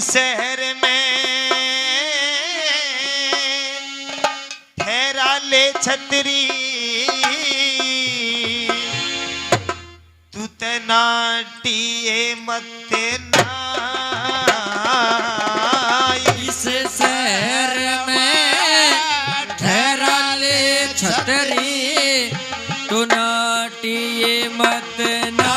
शहर में ठहरा ले छतरी, तू तनाटिए मत ना। इस शहर में ठहरा ले छतरी, तू नाटिए मत ना।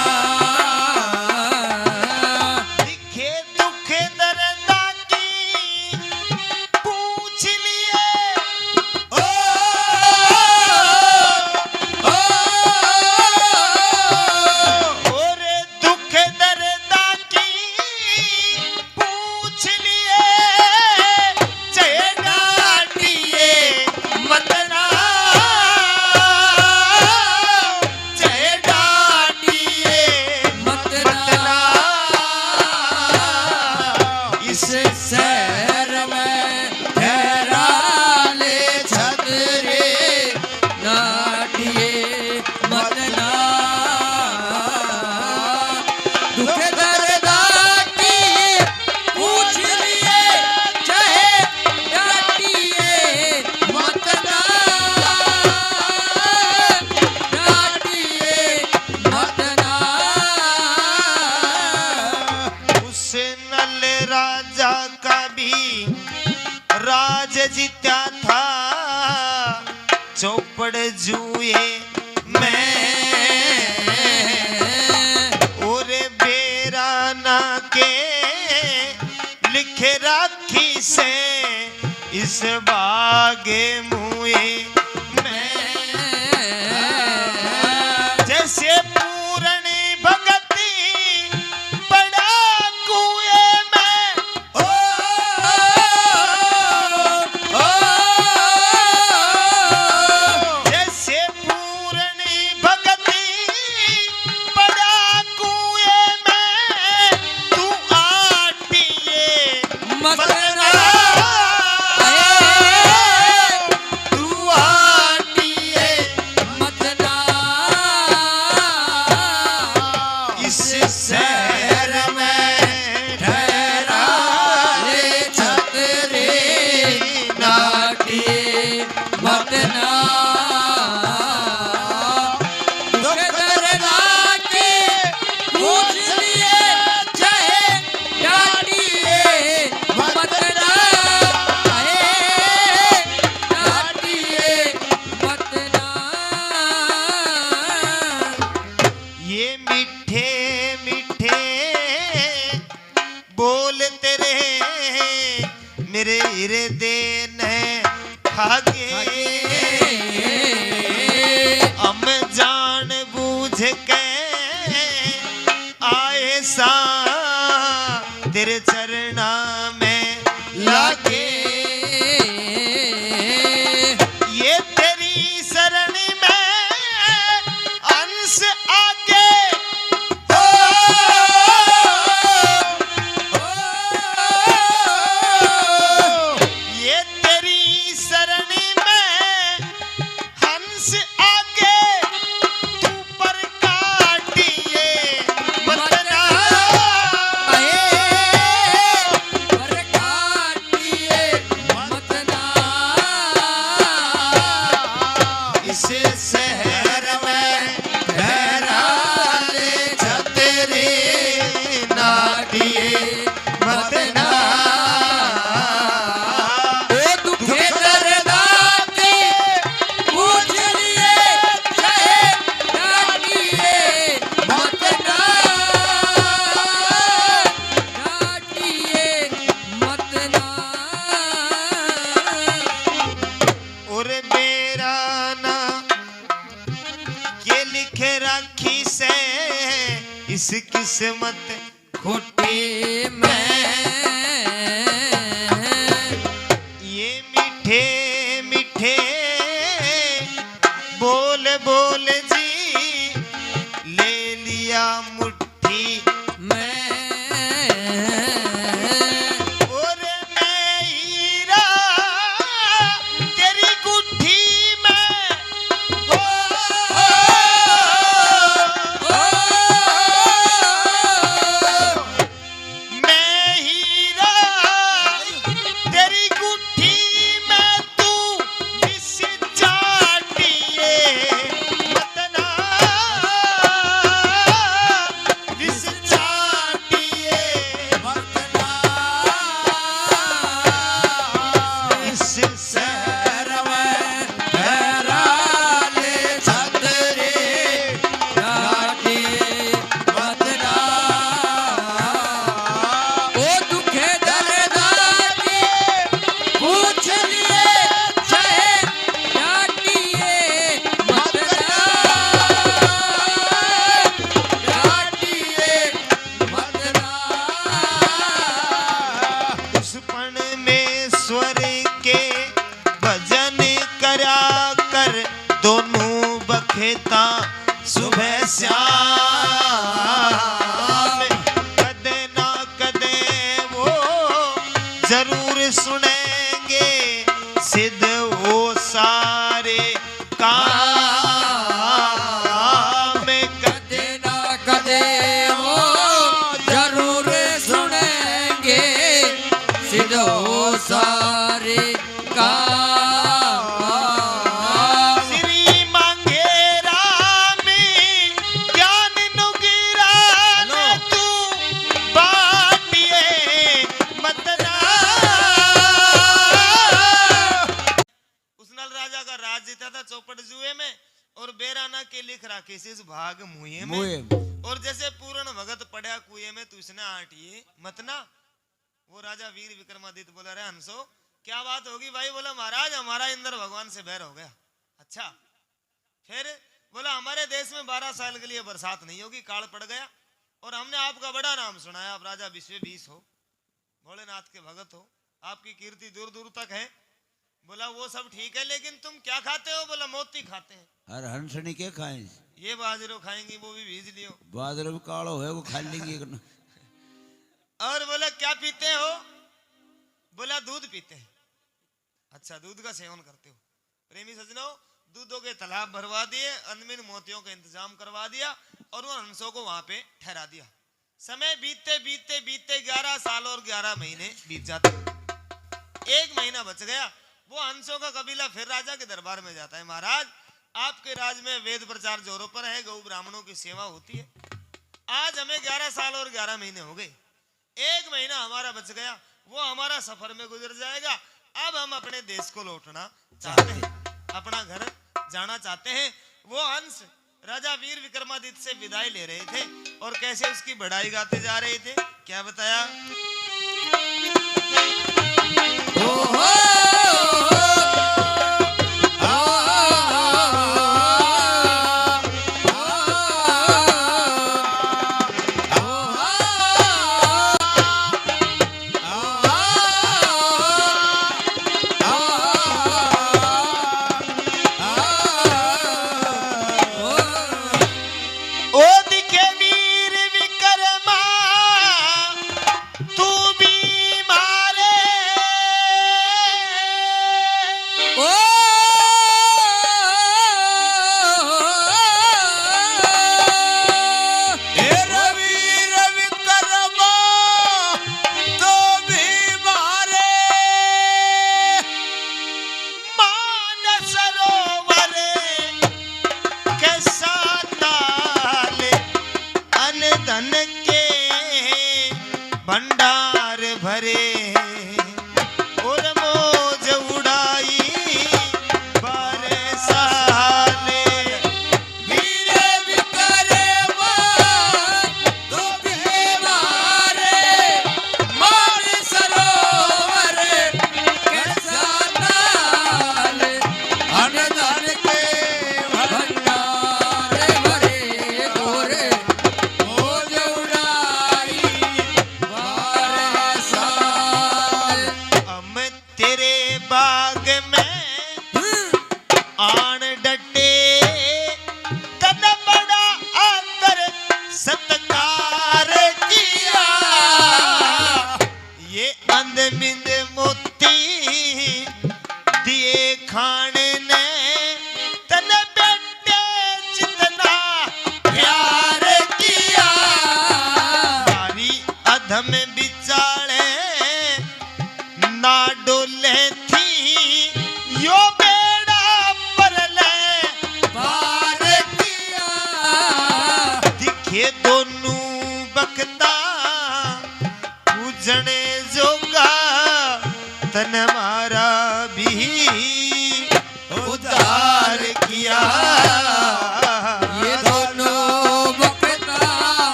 जीत्या था चौपड़ जुए में, और बेराना के लिखे राखी से इस बागे मुए में। जैसे पूरणी भगती बड़ा कुएं में, जैसे पूरणी भगती बड़ा कुएं में, तू आटिए मत ना। मेरे हृदय ने खागे, हम जान बूझ के आए सा तेरे चरणा में लागे। ये तेरी शरण में अंश आगे, इस किस्मत खोटी में ये मीठे मीठे बोल बोल जी ले लिया मुट्ठी में। और मैं हीरा तेरी गुट्ठी में, मैं हीरा भजन करया कर दोनों बखेता सुबह श्याम कदे ना कदे वो जरूर सुनेंगे सिद्ध वो सारे काम कदे ना कदे वो जरूर सुनेंगे सिद्ध हो सारे काम। श्री मांगेरा में ज्ञान नुगिरा ने तू बाटिए मतना। उसनल राजा का राज जीता था चौपट जुए में और बेराना के लिख राखी इस भाग मुए में और जैसे पूर्ण भगत पड़ा कुएं में तू इसने आटिए मतना। वो राजा वीर विक्रमादित्य बोला रे हंसो क्या बात होगी भाई? बोला महाराज हमारा इंद्र भगवान से बैर हो गया। अच्छा फिर? बोला हमारे देश में 12 साल के लिए बरसात नहीं होगी, काल पड़ गया और हमने आपका बड़ा नाम सुना है, आप राजा विश्व 20 हो, भोलेनाथ के भगत हो, आपकी कीर्ति दूर दूर तक है। बोला वो सब ठीक है लेकिन तुम क्या खाते हो? बोला मोती खाते हैं। अरे हंसनी के खाए ये बाजरो खाएंगी वो भी भीज लियो। बादल में कालो है वो खा लेंगे। और बोला क्या पीते हो? बोला दूध पीते हैं। अच्छा दूध का सेवन करते हो? प्रेमी सज्जनों दूधों के तालाब भरवा दिए, अनमिन मोतियों का इंतजाम करवा दिया और उन हंसों को वहां पे ठहरा दिया। समय बीतते बीतते बीतते 11 साल और 11 महीने बीत जाते। एक महीना बच गया। वो हंसों का कबीला फिर राजा के दरबार में जाता है। महाराज आपके राज में वेद प्रचार जोरों पर है, गौ ब्राह्मणों की सेवा होती है। आज हमें 11 साल और 11 महीने हो गए, एक महीना हमारा बच गया, वो हमारा सफर में गुजर जाएगा। अब हम अपने देश को लौटना चाहते हैं, अपना घर जाना चाहते हैं। वो हंस राजा वीर विक्रमादित्य से विदाई ले रहे थे और कैसे उसकी बढ़ाई गाते जा रहे थे, क्या बताया? ओ दिखे वीर विक्रमा तू भी मारे। ओ हे रवि रवि कर्मा तो भी मारे। मान सरोवर के साताल अन धन के भंडार भरे और मौज उड़ाई 12 साल। वीर विक्रमा तो भी मारे, मान सरोवर के साताल अन धन के भंडार भरे गोरे मौज उड़ाई 12 साल। हम तेरे बाग में आन डटे तन बड़ा आदर सत्कार किया। ये अंध बिंद मोती दिए खाने ने तन बेटे जितना प्यार किया। सारी अधम बिचारे ना डोले थी यो बेड़ा पर ले पार किया। दिखे दोनों बखता पूजने जोगा तन मारा भी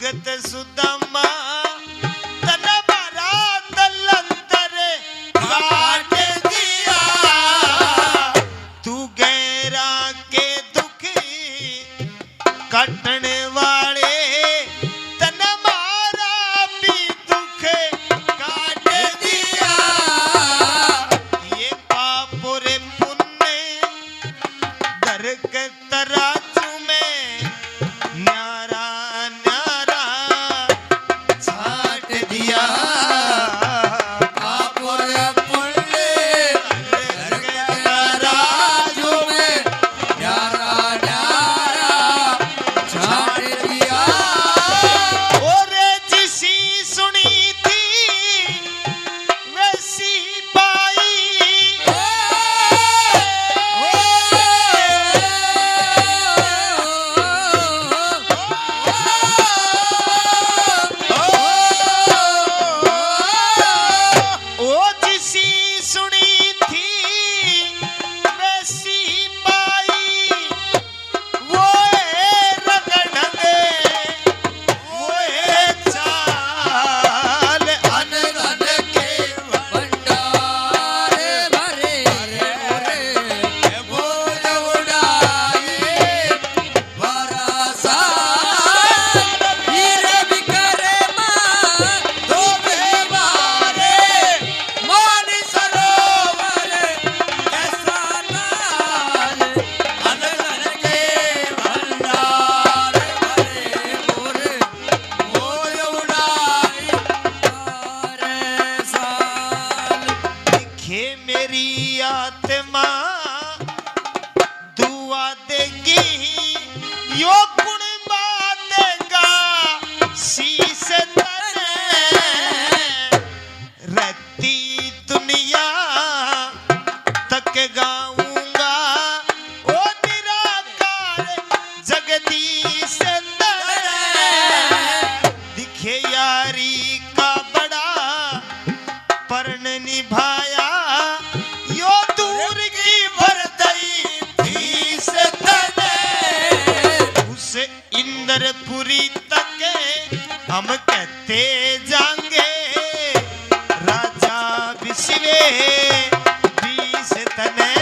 भगत सुदामा तन भरा दलंतर काट दिया तू गैरा के दुख काटने वाले तन मारा भी दुख काट दिया ये पाप रे पुण्य दर के तराजू में न्यारा न्यारा छाट दिया और जिसी सुनी थी वैसी पाई ओ जिसी सुनी थी वैसी पाई वो रगड़ंग वो चाल अन धन के दिखे मेरी आत्मा दुआ देगी यो गुण बातेगा शीश तने रहती दुनिया तक गाऊंगा ओ निराकार जगदीश तने दिखे यारी का बड़ा पर्ण निभाया यो दूर की भरदई फीस तने उस इंद्रपुरी तक हम कहते जाएंगे राजा विश्वे बीस तने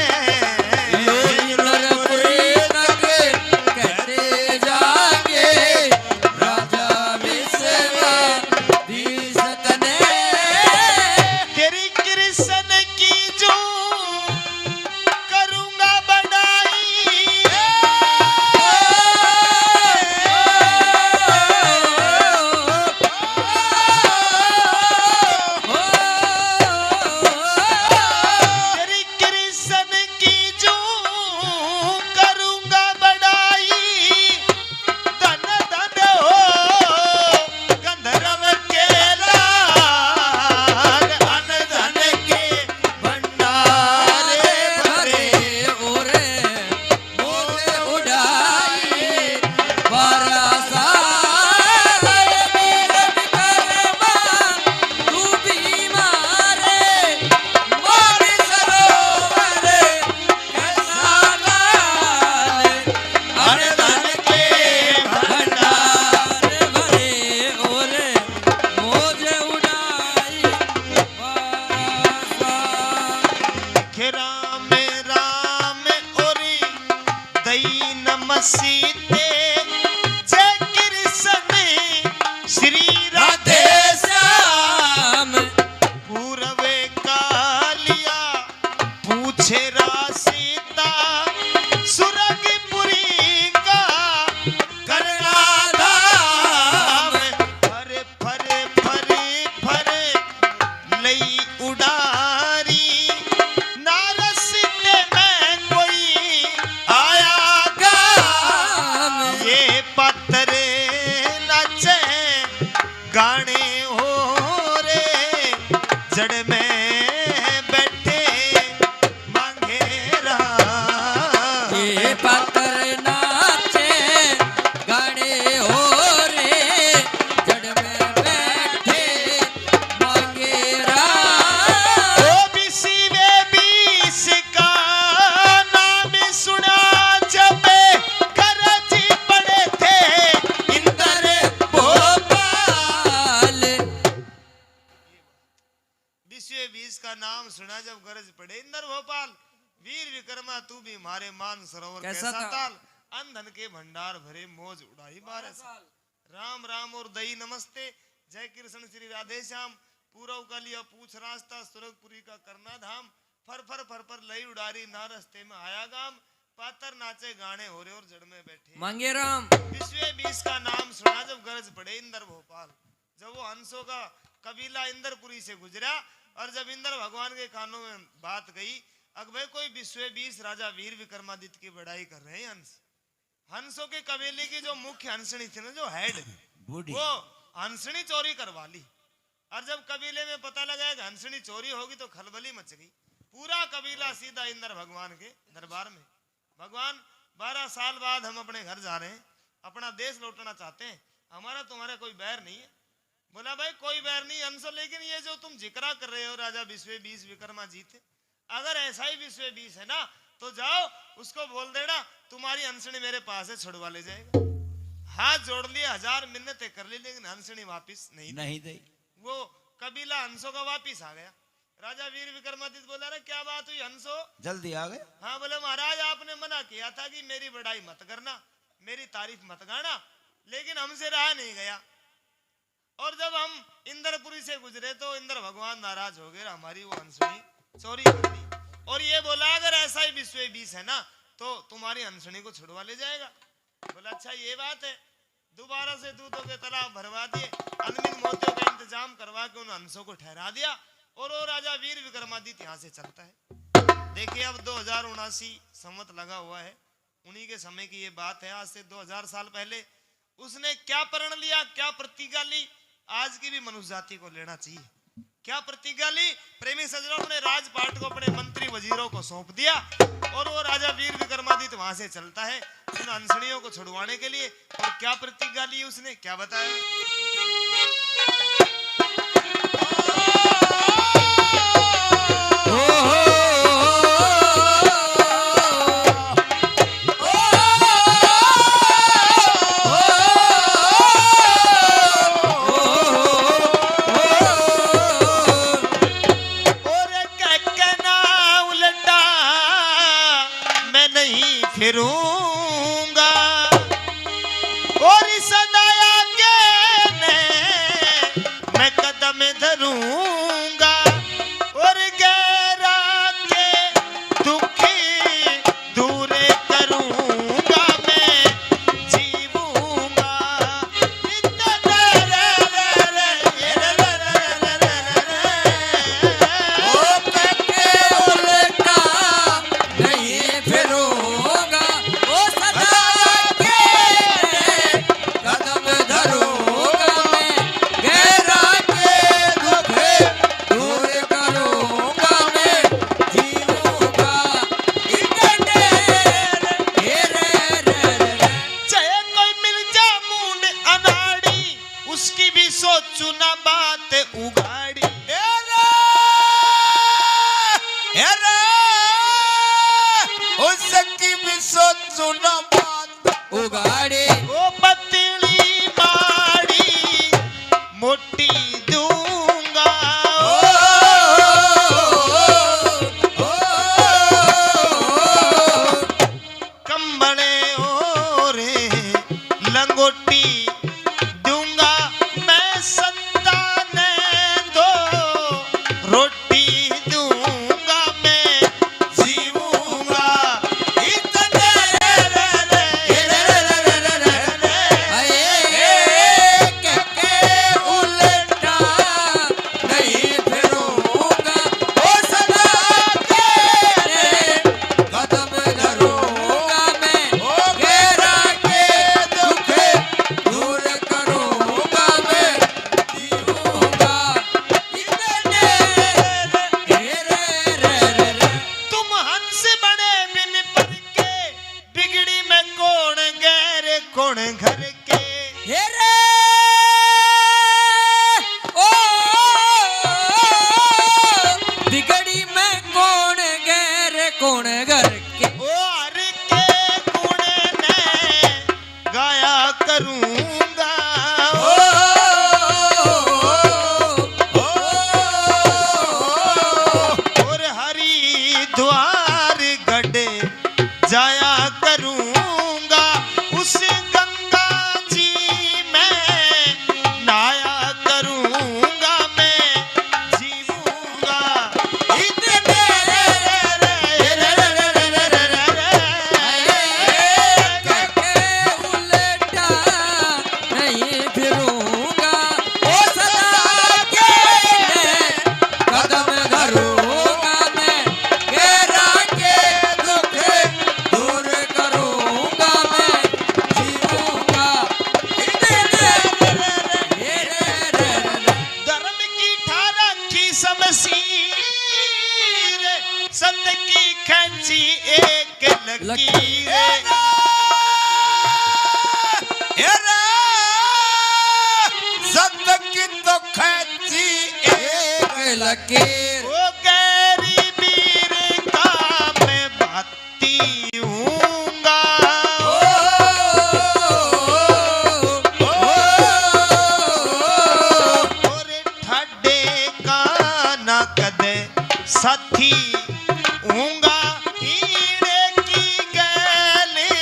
तेरी कृष्ण की जो करूंगा बनाई तेरी कृष्ण की जो करूंगा बनाई धन धन हो गंधर्व के लाल अन धन के भंडारे भरे अन धन के के राम राम ओरी दई नमसीते जय कृष्ण श्री राधे पूरवे कालिया पूछे रासीता सुरगपुरी का करनाधाम फरे फरे फरे फरे लई उडारी नारसिते में कोई आया गाम ये पत्रे नाचे गाने हो रे जड़ में बैठे मांगे राम विक्रमा तू भी मारे मान सरोवर कैसा कैसा था? ताल, अंधन के भंडार भरे मौज उड़ाई 12 साल। राम राम और दही नमस्ते, जय कृष्ण श्री राधे श्याम। पूरव का लिया पूछ रास्ता, सुरगपुरी का करना धाम। फर फर फर फर लई उड़ारी, ना रस्ते में आया गाम। पातर नाचे गाने हो रहे और जड़ में बैठे मांगे राम। विश्व 20 का नाम सुना जब गरज पड़े इंद्र भोपाल। जब वो हंसों का कबीला इंद्रपुरी से गुजरा और जब इंद्र भगवान के कानों में बात गई, अब भाई कोई विश्व 20 राजा वीर विक्रमादित्य की बड़ाई कर रहे हैं हंस। हंसों के कबीले की जो मुख्य हंसनी थी ना, जो हेड, बूढ़ी वो हंसनी चोरी करवा ली। और जब कबीले में पता लगा कि हंसनी चोरी होगी तो खलबली मच गई। पूरा कबीला सीधा इंद्र भगवान के दरबार में। भगवान 12 साल बाद हम अपने घर जा रहे हैं, अपना देश लौटना चाहते हैं, हमारा तुम्हारा कोई बैर नहीं है। बोला भाई कोई बैर नहीं हंसो, लेकिन ये जो तुम जिक्रा कर रहे हो राजा विश्व 20 विक्रमा जी थे, अगर ऐसा ही विश्व 20 है ना तो जाओ उसको बोल देना तुम्हारी हंसनी मेरे पास है, छुड़वा ले जाएगा। हाथ जोड़ लिए, 1000 मिन्नतें कर ली, लेकिन हंसनी वापिस नहीं दी। वो कबीला हंसों का वापिस आ गया। राजा वीर विक्रमादित्य बोला रे क्या बात हुई हंसो? जल्दी आ गए। हाँ बोले महाराज आपने मना किया था कि मेरी बड़ाई मत करना, मेरी तारीफ मत गाना, लेकिन हमसे रहा नहीं गया। और जब हम इंद्रपुरी से गुजरे तो इंद्र भगवान नाराज हो गए, हमारी वो हंसनी चोरी कर दी। और ये बोला अगर ऐसा ही विश्व 20 है ना तो तुम्हारी हंसनी को छुड़वा ले जाएगा। बोला अच्छा ये बात है। दोबारा से दूधों के तालाब भरवा दिए, अनमिन मोतियों का इंतजाम करवा के उन हंसों को ठहरा दिया और वो राजा वीर विक्रमादित्य यहाँ से चलता है। देखिए अब 2079 संवत लगा हुआ है, उन्हीं के समय की ये बात है। आज से 2000 साल पहले उसने क्या प्रण लिया, क्या प्रतिज्ञा ली, आज की भी मनुष्य जाति को लेना चाहिए। क्या प्रतिज्ञा ली? प्रेमी सज्जनों ने राजपाट को अपने मंत्री वजीरों को सौंप दिया और वो राजा वीर विक्रमादित्य वहां से चलता है उन हंसड़ियों को छुड़वाने के लिए। और क्या प्रतिज्ञा ली उसने, क्या बताया? फिरूंगा और सदाया के मैं कदम धरूंगा और गैरा के दुखी दूर करूंगा, मैं जीवूंगा। उसकी भी सोचू ना बात उगाड़ी, उसकी भी सोचू ना बात उगाड़े। ओ पतली माड़ी मोटी दूंगा, कंबले और लंगोटी रोटी दूंगा, मैं जीवूंगा। कौन घर के हेरे ओ बिगड़ी में कौन गैर कौन घर के, ओ हर के गुण ने गाया करूंगा, और हरिद्वार गढ़ लकीर की तो खैची एक लकीर वो गैरी वीर का मैं भाती हूँगा और ठाडे का ना कदे साथी हूँगा हीरे की गैली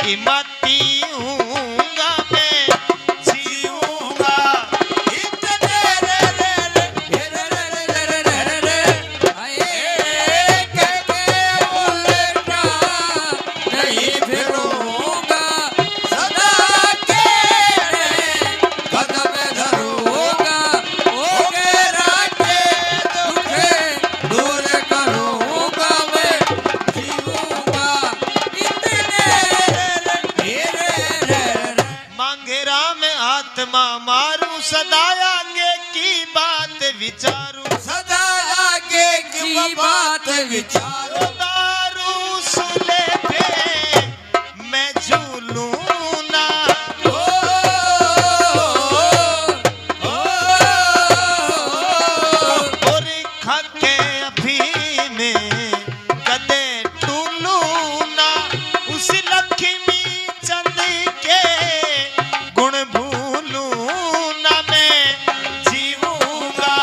हिमाती हूँगा मैं जीऊँगा इतने रे आए के उल्टा नहीं फिरूंगा सदा के कदम धरूंगा ओ गेरा के दुखे दूर करूंगा मैं जीऊंगा इतने रे मांगेरा में आत्मा मारूं सदा आगे की बात विचारूं सदा आगे की बात विचारो दारू सुले पे मैं झूलूं ना और खाके अभी में कदे टूलू ना उस लक्ष्मी चंद के गुण भूलू ना मैं जीऊंगा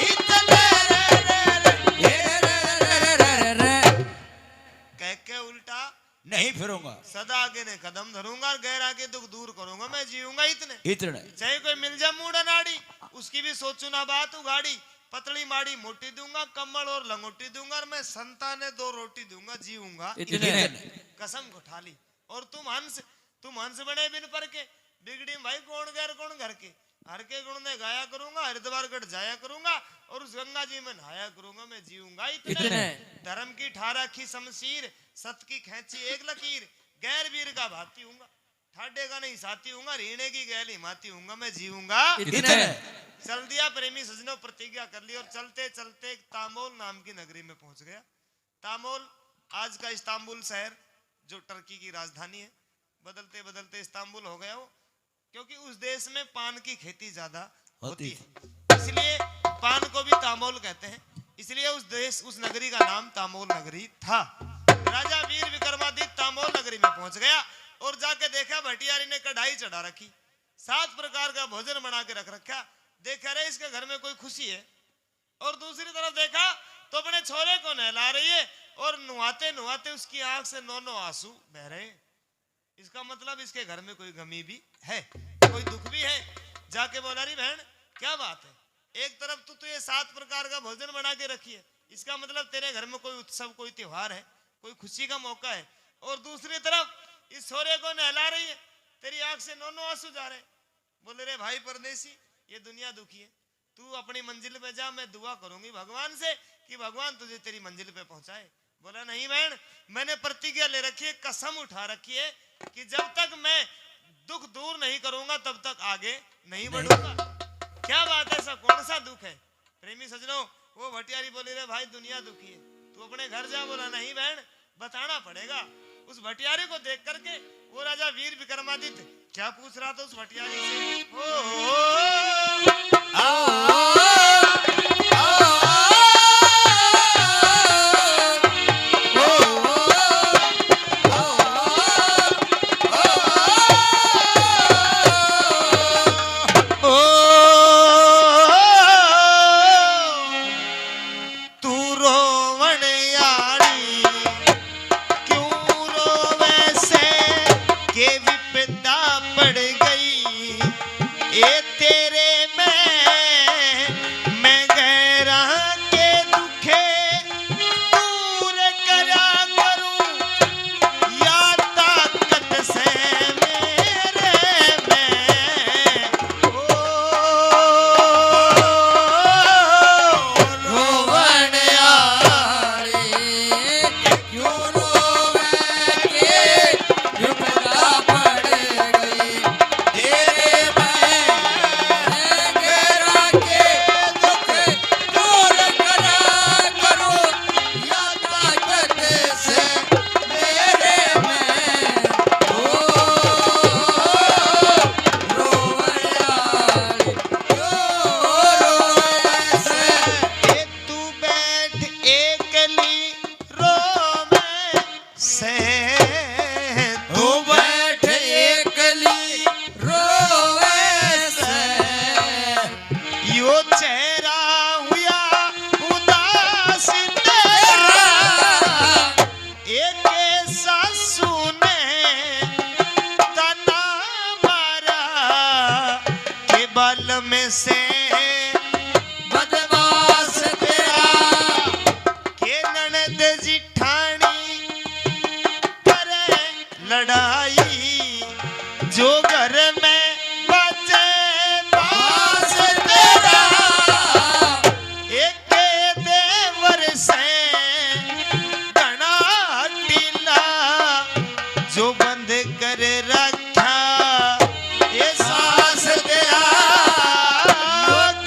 इतने कह के उल्टा नहीं फिरूंगा सदा आगे ने कदम धरूंगा और गैर आगे दुख दूर करूंगा मैं जीऊंगा इतने इतने चाहे कोई मिल जाए मूड़ा नाड़ी उसकी भी सोचू ना बात उगाड़ी पतली माड़ी मोटी दूंगा कम्बल और लंगोटी दूंगा और मैं संताने 2 रोटी दूंगा जीऊंगा इतने कसम को ठाली और तुम हंस बने बिन पर के बिगड़ी भाई कौन गैर कौन घर के हर के गुण ने गाया करूंगा हरिद्वार गढ़ जाया करूंगा और उस गंगा जी में नहाया करूंगा मैं जीऊंगा इतने धर्म की ठारा की शमशीर सत की खैंची एक लकीर गैर वीर का भाती हूंगा ठाडे का नहीं साथी हूंगा रीणे की गैल हिमाती हूंगा मैं जीऊंगा इतने चल दिया प्रेमी सजनों प्रतिज्ञा कर ली और चलते चलते तामोल नाम की नगरी में पहुंच गया तामोल आज का इस्तांबुल शहर जो टर्की की राजधानी है बदलते बदलते इस्तांबुल हो गया हो क्योंकि उस देश में पान की खेती ज्यादा होती है इसलिए पान को भी तामोल कहते हैं इसलिए उस नगरी का नाम तामोल नगरी था राजा वीर विक्रमादित्य तामोल नगरी में पहुंच गया और जाके देखा भटियारी ने कढ़ाई चढ़ा रखी 7 प्रकार का भोजन बना के रख रखा देखा रे इसके घर में कोई खुशी है और दूसरी तरफ देखा तो अपने छोरे को नहला रही है और नुहाते नुहाते उसकी आंख से 9 आंसू बह रहे हैं इसका मतलब इसके घर में कोई गमी भी है कोई दुख भी है जाके बोला रही बहन क्या बात है एक तरफ तो ये 7 प्रकार का भोजन बना के रखी है इसका मतलब तेरे घर में कोई उत्सव कोई त्योहार है कोई खुशी का मौका है और दूसरी तरफ इस छोरे को नहला रही है तेरी आंख से 9 आंसू जा रहे बोले रे भाई परदेसी ये दुनिया दुखी है तू अपनी मंजिल पे जा मैं दुआ करूंगी भगवान से कि भगवान तुझे तेरी मंजिल पे पहुंचाए बोला नहीं बहन मैंने प्रतिज्ञा ले रखी है कसम उठा रखी है कि जब तक मैं दुख दूर नहीं करूंगा तब तक आगे नहीं बढ़ूंगा क्या बात है ऐसा कौन सा दुख है प्रेमी सजनों वो भटियारी बोली रे भाई दुनिया दुखी है तू अपने घर जा बोला नहीं बहन बताना पड़ेगा उस भटियारी को देख करके वो राजा वीर विक्रमादित्य क्या पूछ रहा था उस भटियारी से पड़ गई ए तेरे में में से बदमाश तेरा के ननद जिठानी करे लड़ाई जो घर में बचे बास तेरा एक देवर से घना टीला जो बंद कर रखा ये सास तेरा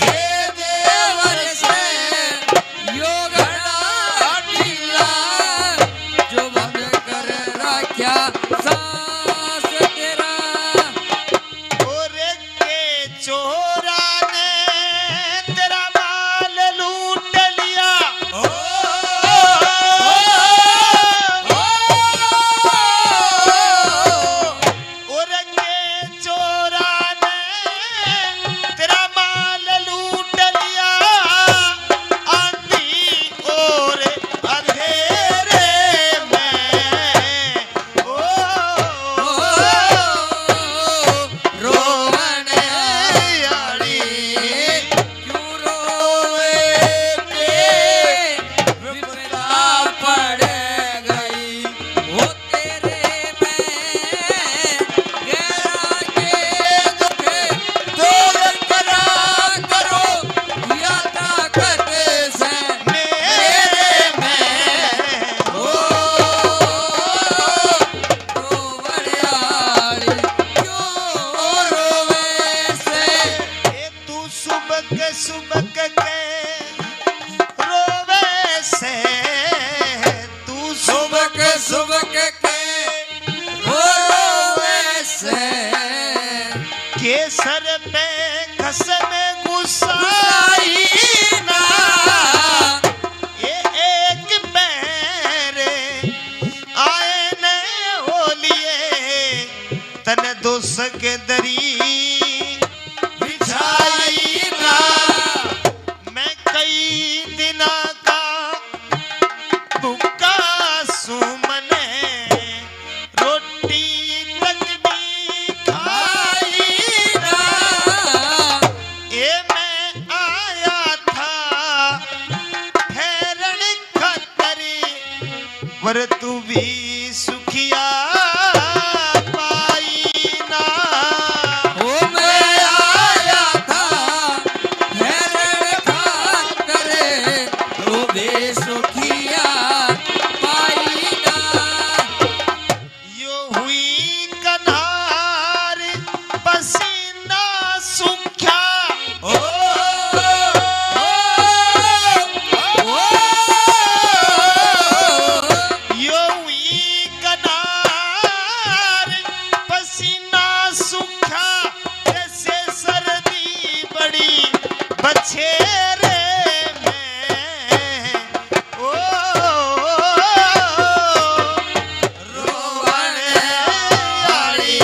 के देवर से योगना ढीला जो बंद कर रख्या सास तेरा और के चोरा ने तेरा माल लूट लिया और के चोरा ने तेरा माल लूट लिया आंधी और अंधेरे में रोवने यारी क्यों रोवे के विपदा पड़ गई वो तेरे में गहरा के दुखे दूर करा करो या ताकत से मेरे में हो रोवड़ियाली क्यों रोवे से ए तू सुबक सुबक के रोवे से तू सुबक सुबक के रोवे से के सर पे खस में गुस्साई ना ये एक पैरे आए ने हो लिए तन दोस के दरी बिछाई ना मैं कई दिना का भूखा सुमने रोटी तक भी खाई ना ये मैं आया था ठहरन खतरी पर तू भी सुखिया पाई ना ओ मैं आया था ठहरन खातर तो बेसुखिया पाई ना यो हुई कनार पसीना सूखा यो हुई कनार पसीना सूखा जैसे सर्दी बड़ी बछेरे में ओ रोवने वाली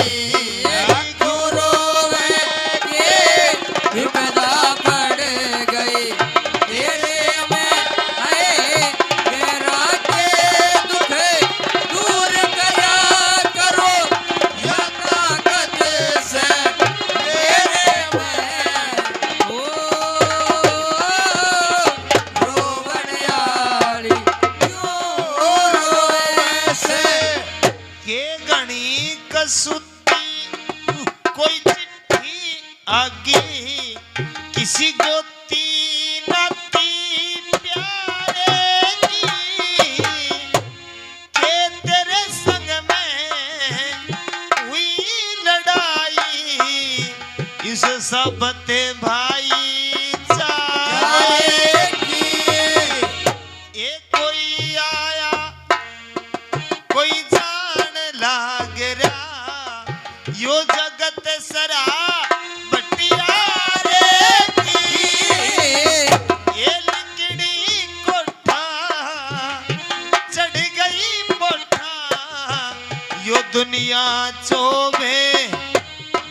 क्यों रोवे के विपदा पड़ गई तेरे में आए गहरा के दुखे दूर करा करो या ताकत से मेरे में हो रोवड़ियाली क्यों रोवे से के गणी कसुती कोई चिट्ठी आगी किसी गोती नाती प्यारे की के तेरे संग में हुई लड़ाई इस सबते भाई जाएगी ये कोई आया कोई जान लाग रहा यो जगत सरा बटियारे की ये लिकड़ी कोठा चढ़ गई मोठा यो दुनिया चोवे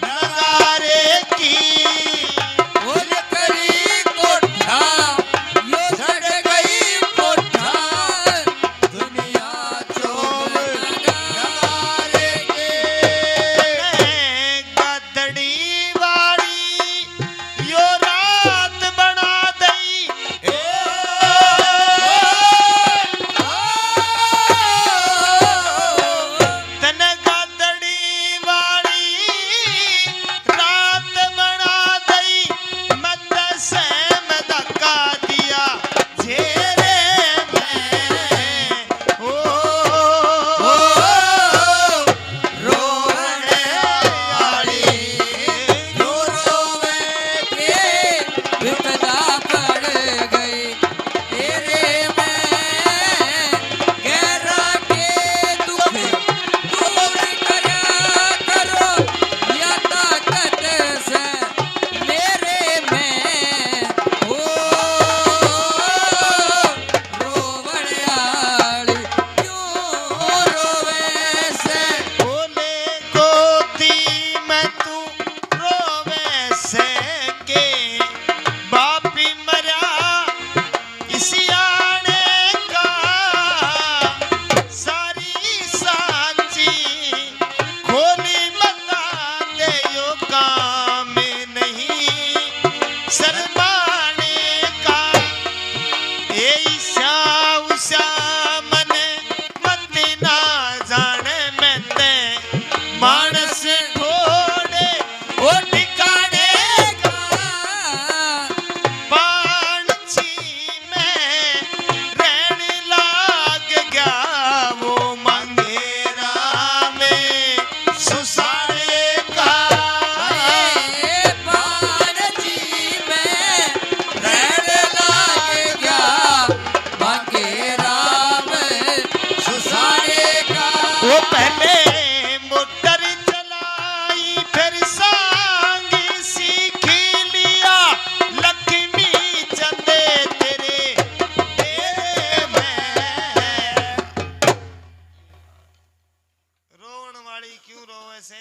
नगारे की बोल करी कोठा यो चढ़ गई कोठा दुनिया चोर नगारे के गदड़ी वाली यो वाली क्यों रोवे से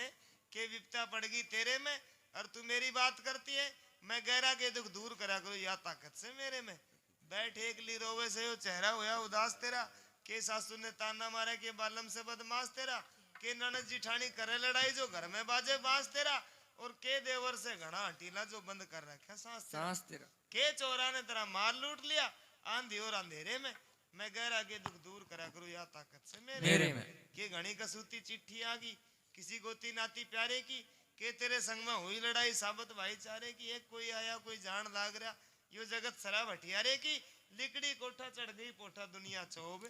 के विपता पड़गी तेरे में और तू मेरी बात करती है। मैं गहरा के दुख दूर करा करूं या ताकत से मेरे में। बैठ एक ली रोवे से यो चेहरा होया उदास तेरा के सासू ने ताना मारा के बालम से बदमाश तेरा के ननद जिठानी करे लड़ाई जो घर में बाजे बांस तेरा और के देवर से घना हटीला जो बंद कर रखा सांस तेरा के चोरा ने तेरा माल लूट लिया आंधी और अंधेरे में। मैं गहरा के दुख दूर करा करूं या ताकत से मेरे में। के घनी कसूती चिट्ठी आ गई किसी गोती नाती प्यारे की के तेरे संग में हुई लड़ाई साबत भाईचारे की। एक कोई आया कोई जान लाग रहा यो जगत सरा भटियारे की लिकड़ी कोठा चढ़ गई पोठा दुनिया चौब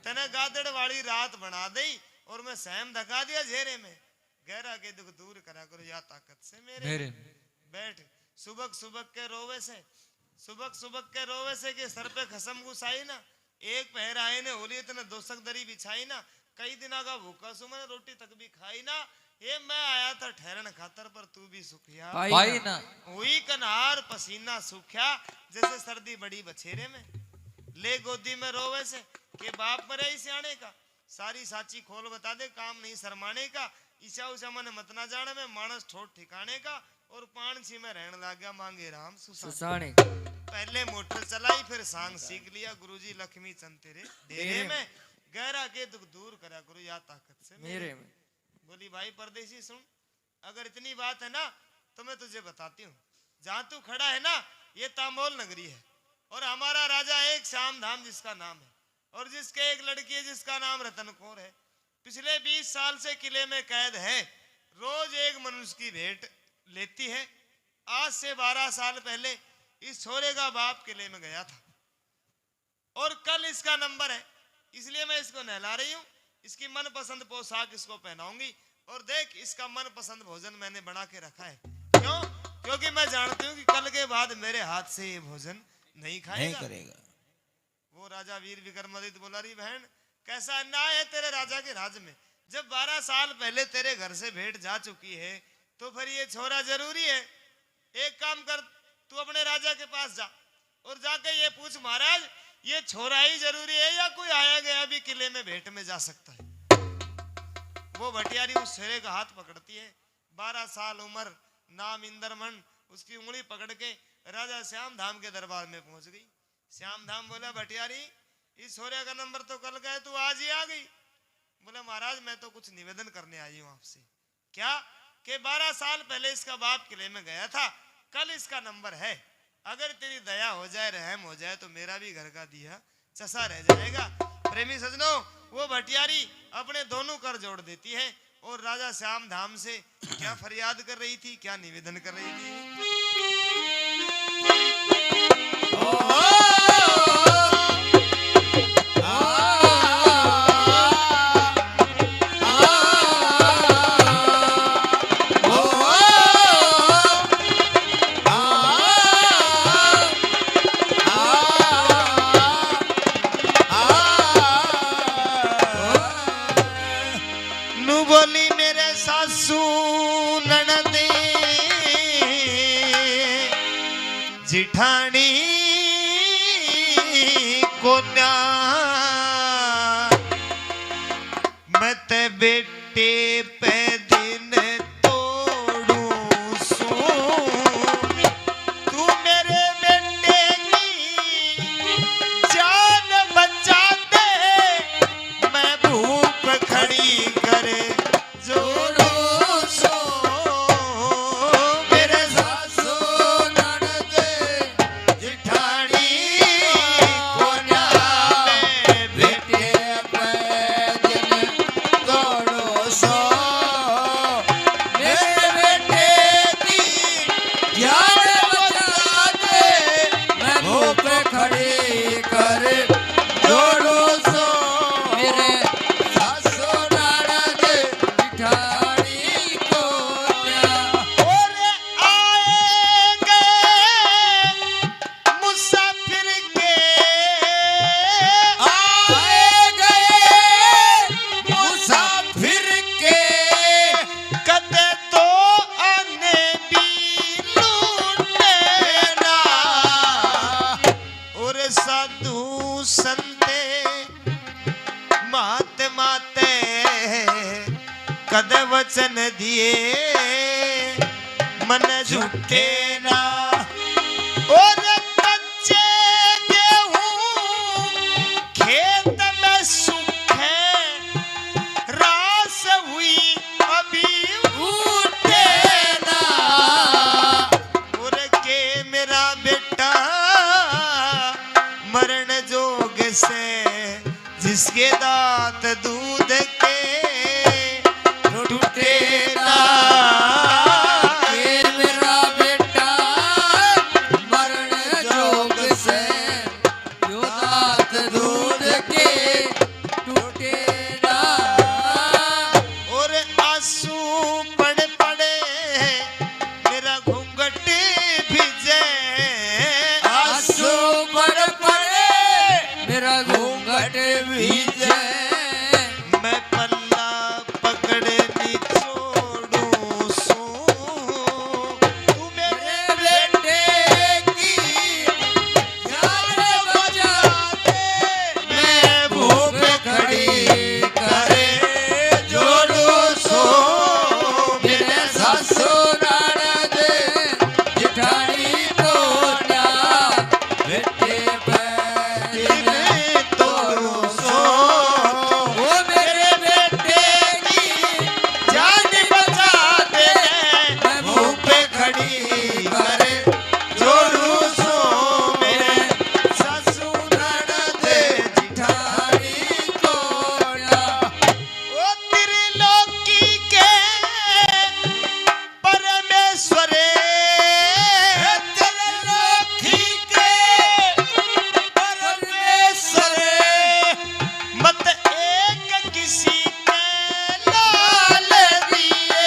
तने गादड़ वाली रात बना दई और मैं सहम धका दिया झेरे में। गहरा के दुख दूर करा करो या ताकत से मेरे बैठ सुबक सुबक के रोवे से सुबक के रोवे से के सर पे खसम घुसाई ना एक पहर आए ने होली इतने दोसक दरी बिछाई ना कई दिना का भूखा सुमन रोटी तक भी खाई ना। ये मैं आया था ठहरन खातर पर तू भी सुखिया पाई ना हुई कन्हार पसीना सूख्या जैसे सर्दी बड़ी बछेरे में। ले गोदी में रोवे से के बाप मरे ही सियाने का सारी साची खोल बता दे काम नहीं शरमाने का। ईशा उषा मन मत ना जाने में मानस ठोट ठिकाने का और पानसी में रहने लग गया मांगे राम सुसाने। पहले मोटर चलाई फिर सांग सीख लिया गुरुजी लक्ष्मी चंद तेरे डेरे में। गहरा के दुख दूर करा करो या ताकत से मेरे में। बोली भाई परदेसी सुन अगर इतनी बात है ना तो मैं तुझे बताती हूँ। जहाँ तू खड़ा है ना ये तामोल नगरी है और हमारा राजा एक श्याम धाम जिसका नाम है और जिसके एक लड़की है जिसका नाम रतन कौर है। पिछले 20 साल से किले में कैद है रोज एक मनुष्य की भेंट लेती है। आज से 12 साल पहले इस छोरे का बाप किले में गया था और कल इसका नंबर है इसलिए मैं इसको नहला रही हूँ। इसकी मनपसंद पोशाक इसको पहनाऊंगी और देख इसका मनपसंद भोजन मैंने बना के रखा है। क्यों? क्योंकि मैं जानती हूँ कि कल के बाद मेरे हाथ से ये भोजन नहीं करेगा। वो राजा वीर विक्रमादित्य बोला रही बहन कैसा अन्याय है तेरे राजा के राज में। जब 12 साल पहले तेरे घर से भेंट जा चुकी है तो फिर ये छोरा जरूरी है। एक काम कर तू अपने राजा के पास जा और जाके ये पूछ महाराज ये छोरा ही जरूरी है या कोई आया गया भी किले में भेंट में जा सकता है। वो भटियारी उस छोरे का हाथ पकड़ती है 12 साल उम्र नाम इंद्रमन उसकी उंगली पकड़ के राजा श्याम धाम के दरबार में पहुंच गई। श्याम धाम बोला भटियारी इस छोरे का नंबर तो कल गए तू आज ही आ गई। बोला महाराज मैं तो कुछ निवेदन करने आई हूँ आपसे। क्या? कि 12 साल पहले इसका बाप किले में गया था कल इसका नंबर है। अगर तेरी दया हो जाए रहम हो जाए तो मेरा भी घर का दिया चसा रह जाएगा। प्रेमी सजनों वो भटियारी अपने दोनों कर जोड़ देती है और राजा श्याम धाम से क्या फरियाद कर रही थी क्या निवेदन कर रही थी। जिठानी को मैं ते बेटे पे दिन तोड़ू सू तू मेरे बेटे की जान बचा दे मैं भूख खड़ी करे जोड़ू सो कद वचन दिए मन झूठे ना और कच्चे गेहूं खेत में सूखे रास हुई अभी उठे ना और के मेरा बेटा मरण जोग से जिसके दांत दूध के टूटे ना ये मेरा बेटा मरण जोग से जो दांत दूध के टूटे ना और आंसू पड़े पड़े मेरा घूंघट भिजे आंसू पड़ पड़े मेरा घूंघट भीजे मैं पल्ला पकड़ निचोड़ू सू तू मेरे बेटे की जान बचा दे मैं भूख खड़ी करे जोड़ू सो मेरे ससुर दे जिठानी को ना बेटे पैर तोड़ू सो वो मेरे बेटे की जान बचा दे मैं मुंह पे खड़ी करे जोड़ू सो मेरे ससुर दे जिठानी को ना ओ त्रिलोकी के परमेश्वरे त्रिलोकी के परमेश्वरे मत एक किसी के लाल दिए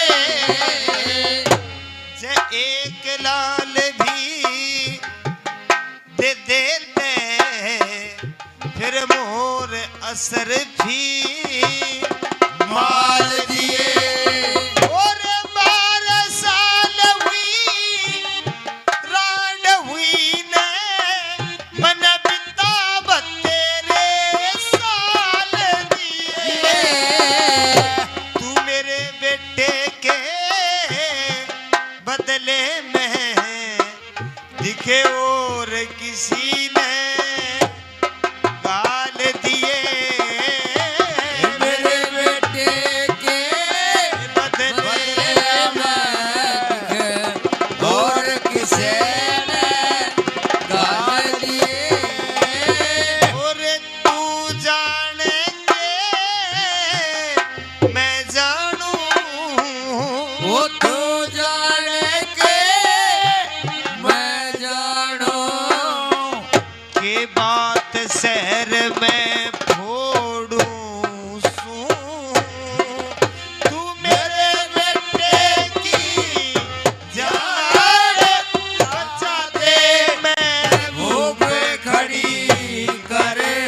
जे एक लाल भी दे देते फिर मोर असर भी माल दिए और 12 साल हुई रांड हुई ने मन बिता तेरे साल दिए तू मेरे बेटे के बदले में दिखे और किसी ने गाल दिए मेरे बेटे के बदले और किसे ने गाल दिए और तू जाने के मैं जानू वो तू जाने के मैं जानो के बात शहर में फोड़ू सू तू मेरे बेटे की जान बचा दे मैं भूख खड़ी करे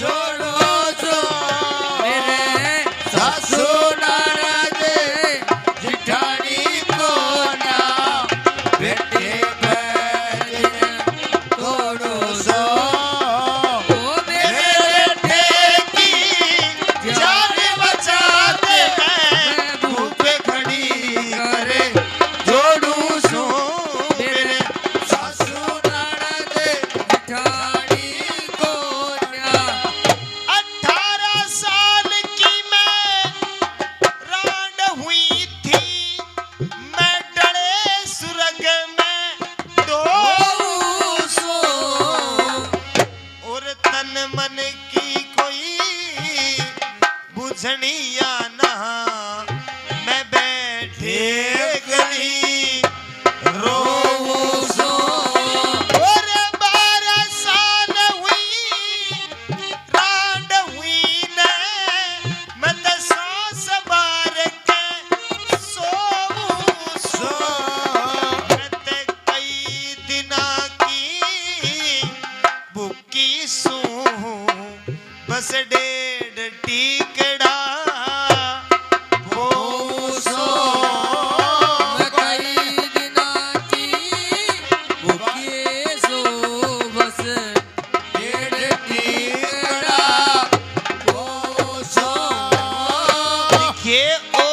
जोड़ो सो मेरे ससुर दे जिठानी को ना बेटे पैर तोड़ो सो ओ मेरे बेटे की जान बचा दे मैं भूख खड़ी करे जोड़ू सू मेरे ससुर दे जिठानी को ना 18 साल की मैं रांड हुई थी मैं डरे सुरग में दो सो और तन मन की कोई बुझनिया ना मैं बैठे गली रो सो और 12 साल हुई रांड हुई ने मैं तो सांस बार के सोऊं सो मैं तो कई दिना की भूखी सू बस 1.5 टीकड़ा वो सो मैं कई दिना की भूखे सो बस 1.5 टीकड़ा वो सो ये ओ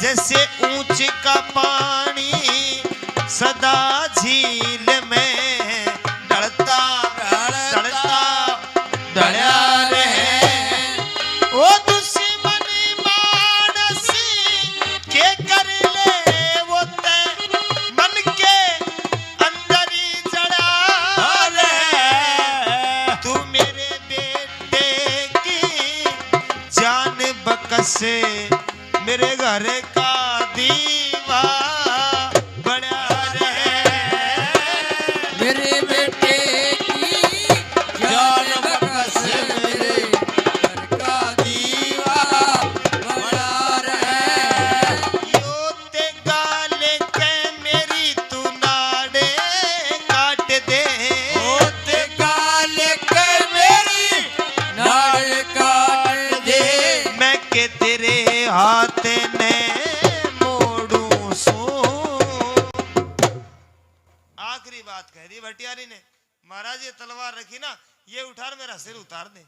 जैसे ऊंच का पानी सदा झील में ढलता ढलता ढलया रहे। ओ दुश्मन मानसी के कर ले वो तय मन के अंदर ही जड़ा रहे। तू मेरे बेटे की जान बकसे मेरे घर का दीवा बड़ा रहे। मेरे बेटे की जान बकस मेरे घर का दीवा बड़ा रहे। यो ते गाले के मेरी तू नाड़े काट दे। होते काले के मेरी नाड़ काट दे। मैं के तेरे हाथ ने मोड़ू सू। आखिरी बात कह दी भटियारी ने, महाराज ये तलवार रखी ना, ये उठार मेरा सिर उतार दे,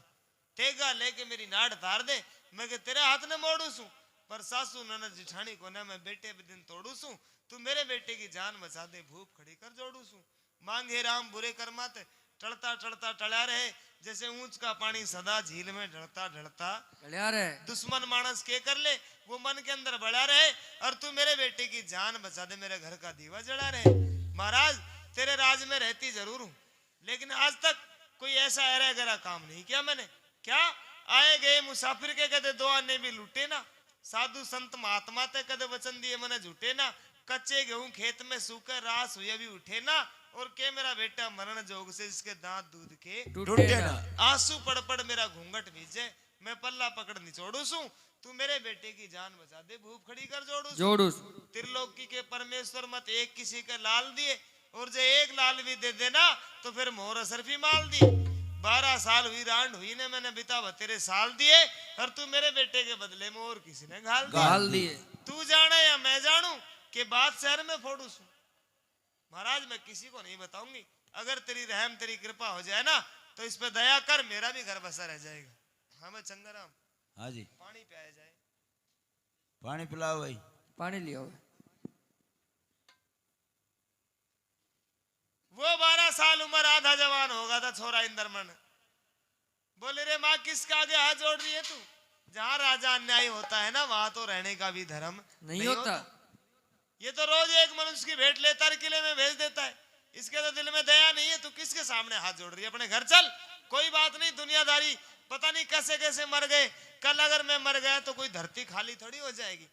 तेगा लेके मेरी नाड़ तार दे। मैं के तेरे हाथ ने मोड़ू सू, पर सासू ननद जिठानी को ना मैं बेटे पे दिन तोड़ू सू। तू मेरे बेटे की जान बचा दे, भूख खड़ी कर जोड़ू सू। मांगे राम बुरे कर्माते टलता टलता टला रहे। जैसे ऊंच का पानी सदा झील में ढलता ढलता चलिया रे। दुश्मन मानस के कर ले वो मन के अंदर बढ़ा रहे। और तू मेरे बेटे की जान बचा दे, मेरे घर का दीवा जला रहे। महाराज तेरे राज में रहती जरूर हूं, लेकिन आज तक कोई ऐसा ऐरा गैरा काम नहीं किया मैंने। क्या आए गए मुसाफिर के कदे दो आने भी लूटे ना, साधु संत महात्मा ते कदे वचन दिए मने झूठे ना। कच्चे गेहूं खेत में सूखे रास हुए भी उठे ना। और के मेरा बेटा मरण जोग से जिसके दांत दूध के टूटे ना। आंसू पड़ पड़ मेरा घूंघट भीजे, मैं पल्ला पकड़ निचोड़ू सू। तू मेरे बेटे की जान बचा दे, भूख खड़ी कर जोड़ू सू। जोड़ू। त्रिलोकी के परमेश्वर मत एक किसी के लाल दिए, और जो एक लाल भी दे देना तो फिर मोहर असरफी माल दी। 12 साल हुई रांड हुई ने मैंने बिता तेरे साल दिए, और तू मेरे बेटे के बदले में और किसी ने घाल दिए। तू जाने या मैं जानू कि बात शहर में फोड़ू सू। महाराज मैं किसी को नहीं बताऊंगी, अगर तेरी रहम तेरी कृपा हो जाए ना तो इस पे दया कर, मेरा भी घर बसा रह जाएगा। हाँ मैं चंगाराम, हाँ जी पानी पिया जाए। पानी पिलाओ भाई। पानी लिया। वो 12 साल उम्र आधा जवान होगा था छोरा इंद्रमन। बोले रे माँ किसका आगे हाथ जोड़ रही है तू? जहाँ राजा अन्याय होता है ना वहां तो रहने का भी धर्म नहीं होता। ये तो रोज एक मनुष्य की भेंट लेता है, किले में भेज देता है। इसके तो दिल में दया नहीं है, तू किसके सामने हाथ जोड़ रही है? अपने घर चल, कोई बात नहीं। दुनियादारी पता नहीं कैसे कैसे मर गए, कल अगर मैं मर गया तो कोई धरती खाली थोड़ी हो जाएगी।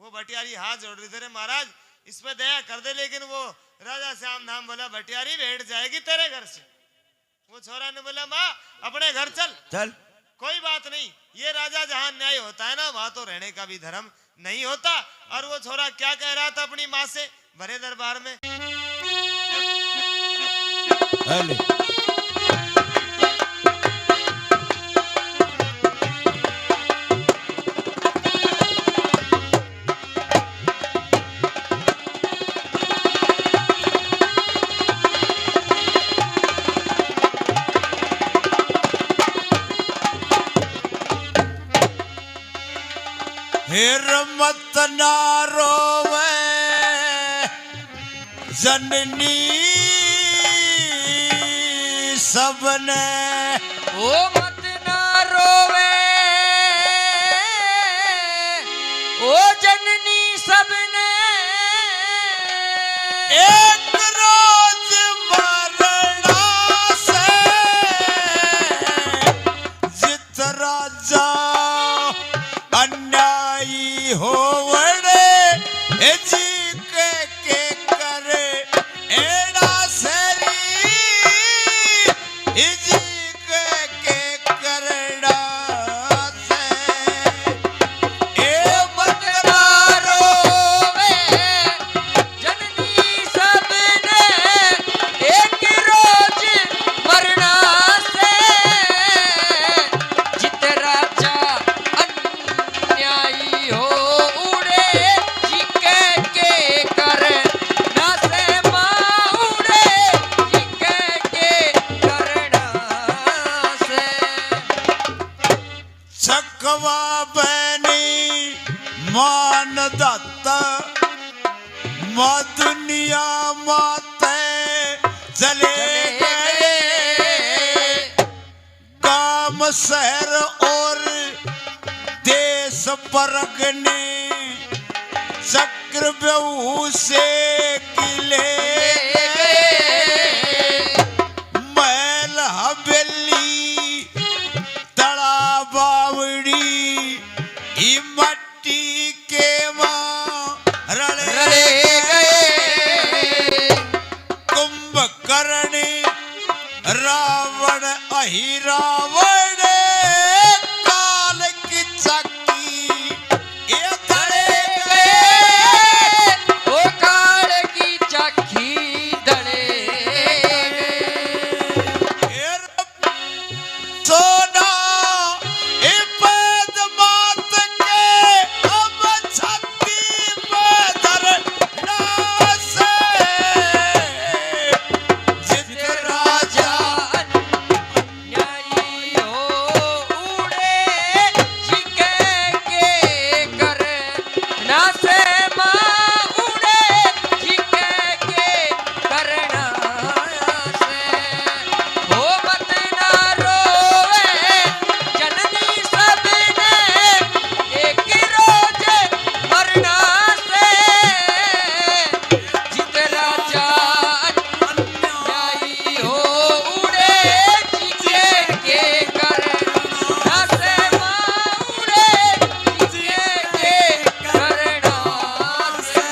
वो भटियारी हाथ जोड़ रही थे, महाराज इस पे दया कर दे। लेकिन वो राजा श्याम धाम बोला भटियारी भेंट जाएगी तेरे घर से। वो छोरा ने बोला माँ अपने घर चल। चल कोई बात नहीं, ये राजा जहां न्याय होता है ना वहां तो रहने का भी धर्म नहीं होता। और वो छोरा क्या कह रहा था अपनी माँ से भरे दरबार में? हेले। हेर मत ना रोवे जननी सबने। ओ मत ना रोवे ओ जननी सबने। एक रोज मरना से जित राजा अन्यायी होवड़े जी के करे एड़ा सरी जी के करड़ा से। ए मत मारो वे जननी सबने एक रोज मरना से। जित राजा अन्यायी हो उड़े जी के मान दत्त माँ दुनिया माते चले गए काम शहर और देश परगने चक्रव्यूह से किले महल हवेली तड़ा बावड़ी ई मट्टी के माँ रले गए कुंभकर्ण रावण अहि रावण काल की चक्की ये धड़े गए ओ काल की चक्की धड़े सोना इपद मात के अब छत्ती बदर नासे जित राजा न्यायी हो उड़े छिके के कर ना से माँ उड़े छिके के करना से हो मत ना रोवे जननी सबने एक रोज मरना से जित राजा न्यायी हो उड़े छिके के करना से माँ उड़े छिके के करना से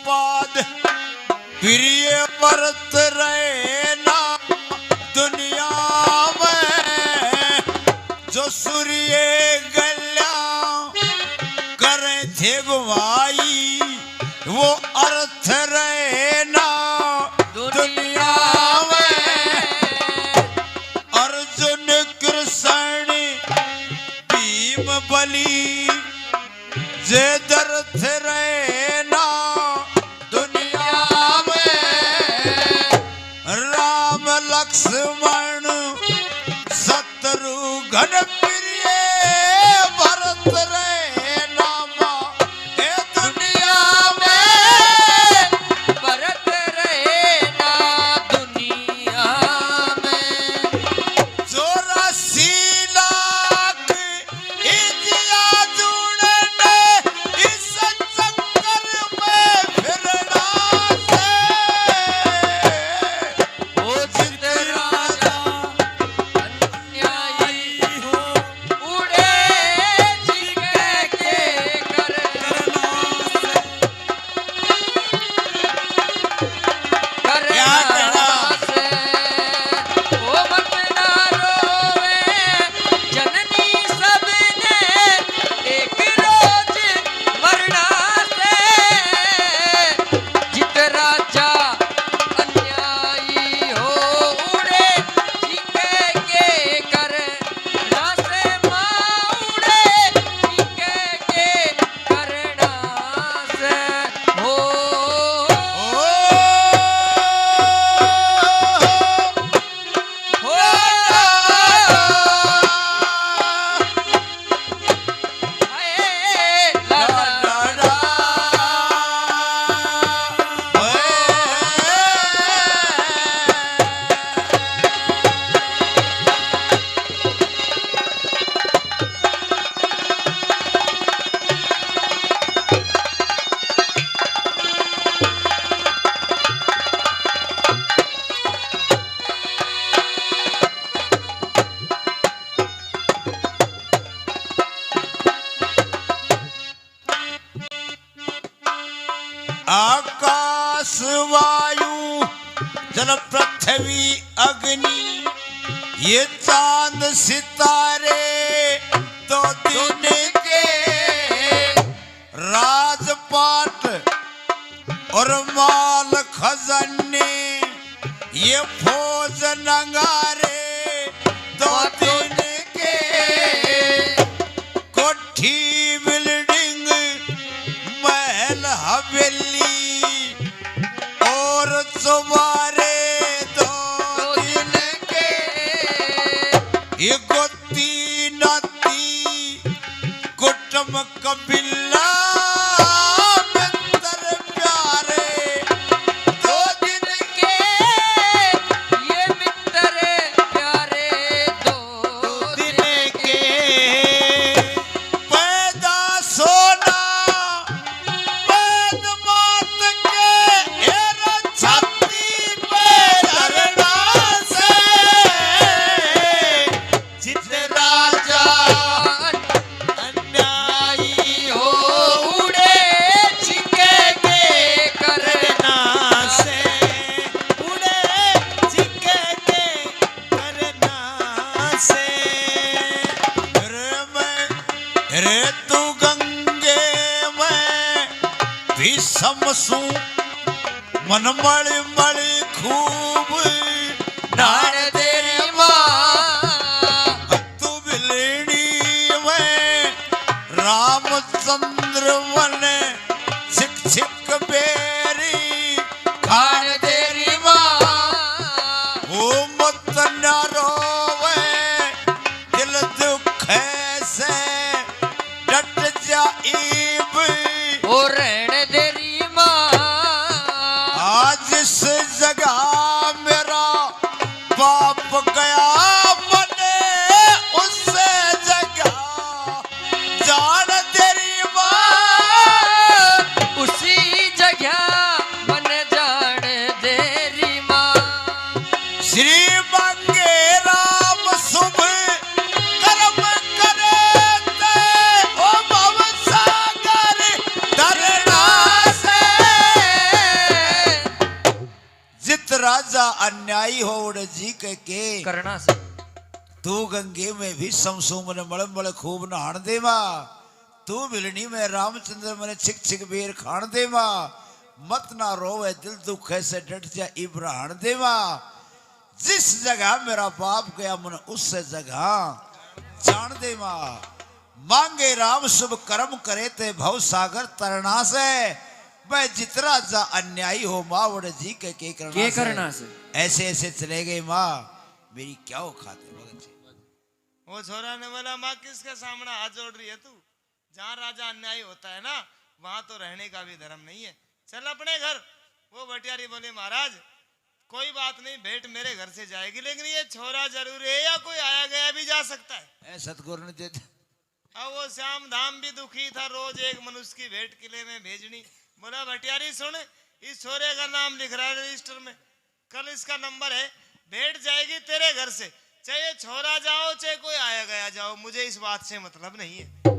पाद प्रिय परत रहे ना दुनिया में जो सूर्य गल्या करे थे गुवाई वो अर्थ रहे ना दुनिया में अर्जुन कृष्ण भीम बलि जे दर्थ रहे ना दुनिया में राम लक्ष्मण शत्रुघ्न प्रिय भरत रहे नामा ए दुनिया में भरत रहे ना दुनिया में 84 लाख इंडिया जुड़ने इस चक्कर में फिरना से ओ जित राजा अन्यायी हो उड़े छिके के करना से क्या कहना? से ओ मत ना रोवे जननी सबने एक रोज मरना से जित राजा अन्यायी हो उड़े छिके के करना से माँ उड़े छिके के करना से हो आकाश वायु जल पृथ्वी अग्नि ये चांद सितारे तो दिन के राजपाट और माल खजाने ये फौज नगारे तो दिन के कोठी बिल्डिंग महल हवेली और तुम्हारे दो दिन के ये गोती नाती कुटुम कबीला मित्र प्यारे दो दिन के ये मित्र प्यारे दो दिन के पैदा सोना पैद मात के एरा छाती पे धरना से जित राजा अन्यायी हो उड़े छिके के करना से उड़े चिके के करना से रे तू गंगे में भी समसू मन मणि मणि खूब नान तेरी माँ तू बिलड़ी में रामचंद्र वन छिक छिक बेरी खान तेरी माँ ओ मत न रोवे दिल दुख से डट जाइब ओ रहन तेरी माँ आज इस जगह मेरा बाप गया मने उससे जगह जान तेरी माँ उसी जगह मन जान तेरी माँ श्री मंगे राम शुभ कर्म करे ते ओ भव सागर तरना से जित राजा अन्यायी हो उड़ जी के करना से तू गंगे में भी समसू मन मलमल खूब नहान देवा तू बिलनी में रामचंद्र मन छिक छिक बेर खान देवा मत ना रोवे दिल दुख से डट जा इब्राहन देवा जिस जगह मेरा बाप गया मन उस जगह जान देवा मांगे राम शुभ कर्म करे ते भव सागर तरना से मैं जितना जा अन्यायी हो माँ वड़ जी के करना से ऐसे ऐसे चले गए माँ मेरी क्या औकात है भगत जी वो छोरा ने बोला माँ किसके सामने हाथ जोड़ रही है तू जहाँ राजा अन्यायी होता है ना वहां तो रहने का भी धर्म नहीं है चल अपने घर वो भटियारी बोले महाराज कोई बात नहीं भेंट मेरे घर से जाएगी लेकिन ये छोरा जरूर है या कोई आया गया भी जा सकता है सतगुरु ने दे दे अब वो श्याम धाम भी दुखी था रोज एक मनुष्य की भेंट किले में भेजनी बोला भटियारी सुन इस छोरे का नाम लिख रहा है रजिस्टर में कल इसका नंबर है भेंट जाएगी तेरे घर से चाहे छोरा जाओ चाहे कोई आया गया जाओ मुझे इस बात से मतलब नहीं है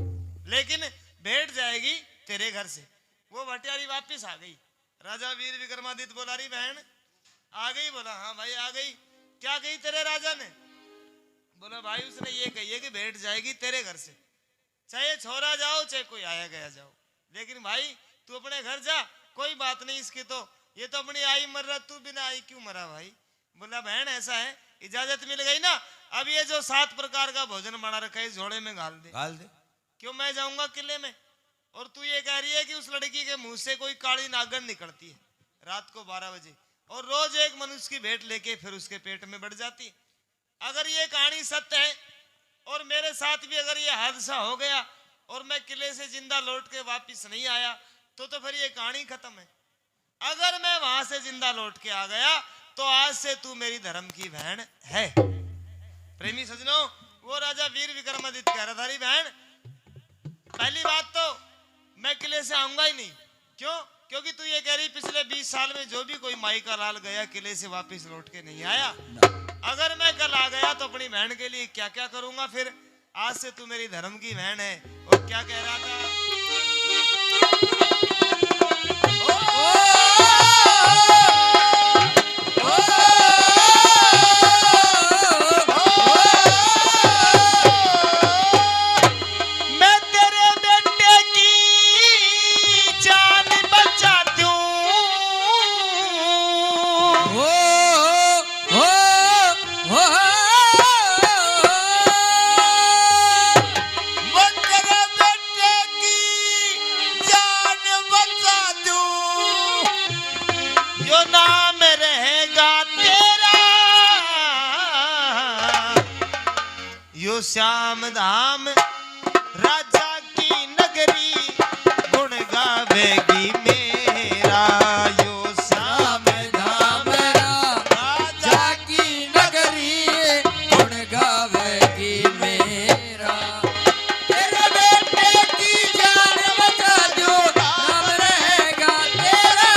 लेकिन भेंट जाएगी तेरे घर से वो भटियारी वापिस आ गई राजा वीर विक्रमादित्य बोला रही बहन आ गई बोला हाँ भाई आ गई क्या कही तेरे राजा ने बोला भाई उसने ये कही है कि भेंट जाएगी तेरे घर से चाहे छोरा जाओ चाहे कोई आया गया जाओ लेकिन भाई तू अपने घर जा कोई बात नहीं इसकी तो ये तो अपनी आई मर रहा तू बिना आई क्यों मरा भाई बोला बहन ऐसा है इजाजत मिल गई ना अब ये जो 7 प्रकार का भोजन बना रखा है इस झोड़े में घाल दे क्यों मैं जाऊंगा किले में और तू ये कह रही है कि उस लड़की के मुंह से कोई काली नागन निकलती है रात को 12 बजे और रोज एक मनुष्य की भेंट लेके फिर उसके पेट में बढ़ जाती है अगर ये कहानी सत्य है और मेरे साथ भी अगर ये हादसा हो गया और मैं किले से जिंदा लौट के वापिस नहीं आया तो फिर ये कहानी खत्म है अगर मैं वहां से जिंदा लौट के आ गया तो आज से तू मेरी धर्म की बहन है प्रेमी सजनों वो राजा वीर विक्रमादित्य कह रहा था बहन पहली बात तो मैं किले से आऊंगा ही नहीं क्यों क्योंकि तू ये कह रही पिछले 20 साल में जो भी कोई माई का लाल गया किले से वापस लौट के नहीं आया अगर मैं कल आ गया तो अपनी बहन के लिए क्या क्या करूंगा फिर आज से तू मेरी धर्म की बहन है और क्या कह रहा था यो श्याम धाम राजा की नगरी गुण गावेगी मेरा यो श्याम धाम राजा की नगरी गुण गावेगी मेरा तेरे बेटे की जान बचा जो नाम रहेगा तेरा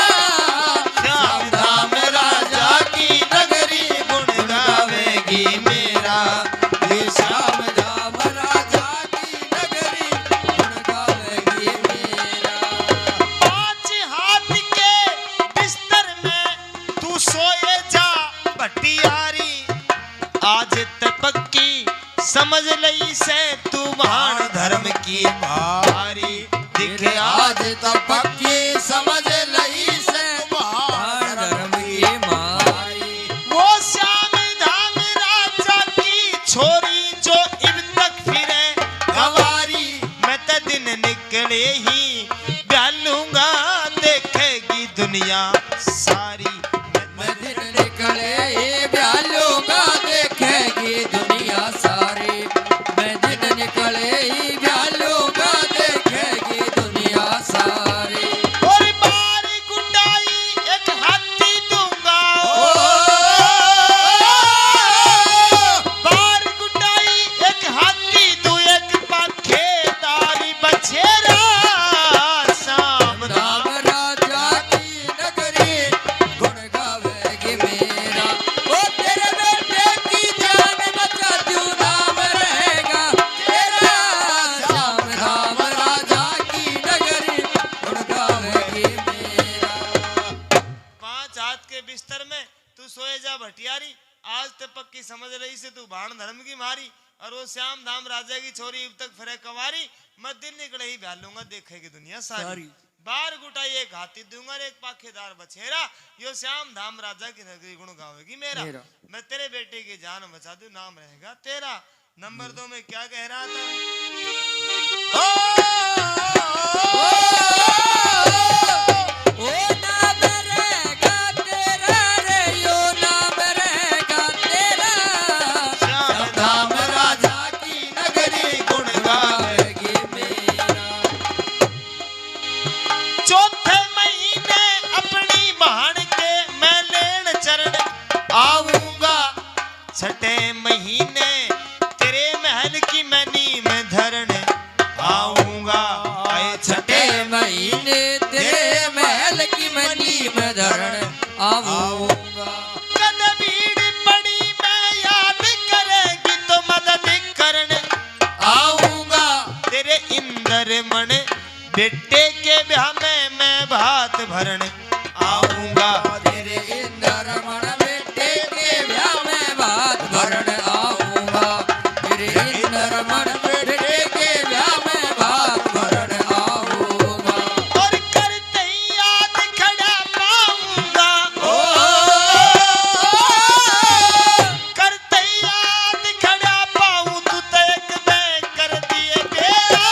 श्याम धाम राजा की नगरी गुण गावेगी मेरा ये श्याम धाम राजा की नगरी गुण गावेगी मेरा पांच हाथ के बिस्तर में तू सोए जा भटियारी आज तपक्की समझ लई से तू भाण धर्म की भारी दिखे आज तो पक्की समझ लई से भाण धर्म की मारी वो श्याम धाम राजा की छोरी जो इब तक फिरे गवारी मैं तो दिन निकले ही डालूंगा देखेगी दुनिया सारी मैं दिन निकले ये ब्यालूंगा देखेगी दुनिया सारी मैं दिन निकले ही ब्यालूंगा देखेगी दुनिया सारी और बार गुंडाई एक हाथी दूंगा बार गुंडाई एक हाथी दू एक पखेदारी बछेरा श्याम धाम राजा की नगरी गुण गावेगी मेरा ओ तेरे बेटे की जान बचा तू नाम रहेगा तेरा श्याम धाम राजा की नगरी गुण गावेगी मेरा पांच हाथ के बिस्तर में तू सोए जा भटियारी आज तक पक्की समझ रही से तू भाण धर्म की मारी और वो श्याम धाम राजा की छोरी अब तक फिरे कवारी मैं दिन निकले ही भ्यालूंगा देखेगी दुनिया सारी बार गुटाई एक हाथी दूंगा और एक पाखेदार बछेरा यो श्याम धाम राजा की नगरी गुण गावेगी मेरा मैं तेरे बेटे की जान बचा दूं नाम रहेगा तेरा नंबर 2 में क्या कह रहा था ओ नाम रहेगा तेरा रे यो नाम रहेगा तेरा श्याम धाम राजा की नगरी गुण गावेगी मेरा चौथे महीने अपनी बहन के मैं लेन चरण आऊंगा छठे महीने तेरे महल की मैं नींव धरण आऊंगा आए छठे महीने तेरे महल की मनी में धरण आऊंगा कद भीड़ पड़ी मैं याद करेगी तो मदद करन आऊंगा तेरे इंदर मन बेटे के ब्याह में मैं भात भरण आऊंगा तेरे इंदर मन बेटे के ब्याह में बात भरण आऊंगा तेरे इंदर मन बेटे के ब्याह में बात भरण आऊंगा और करते ही याद खड़ा पाऊंगा करते ही याद खड़ा पाऊं तू तो एक मैं कर दिए बेरा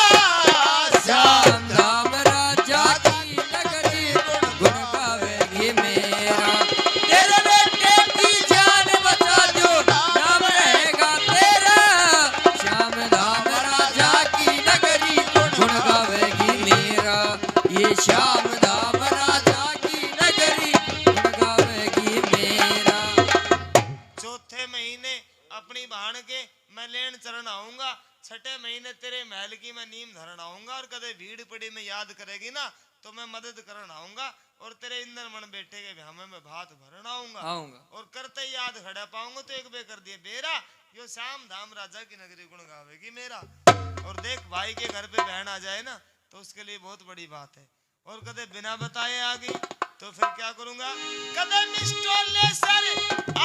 श्याम धाम राजा की नगरी गुण गावेगी मेरा तेरे बेटे की जान बचा जो नाम रहेगा तेरा श्याम धाम राजा की नगरी गुण गावेगी मेरा ये श्याम धाम राजा की नगरी गुण गावेगी मेरा चौथे महीने अपनी बहन के मैं लेन चरण आऊंगा छठे महीने तेरे महल की मैं नींव धरण आऊंगा और कदे भीड़ पड़ी में याद करेगी ना तो मैं मदद करन आऊंगा और तेरे इंदर मन बेटे के ब्याह में मैं भात भरण आऊंगा और करते ही याद खड़ा पाऊंगा तो एक बे कर दिए बेरा यो श्याम धाम राजा की नगरी गुण गावेगी मेरा और देख भाई के घर पे बहन आ जाए ना तो उसके लिए बहुत बड़ी बात है और कदे बिना बताए आ गई तो फिर क्या करूंगा कदम स्टोले सर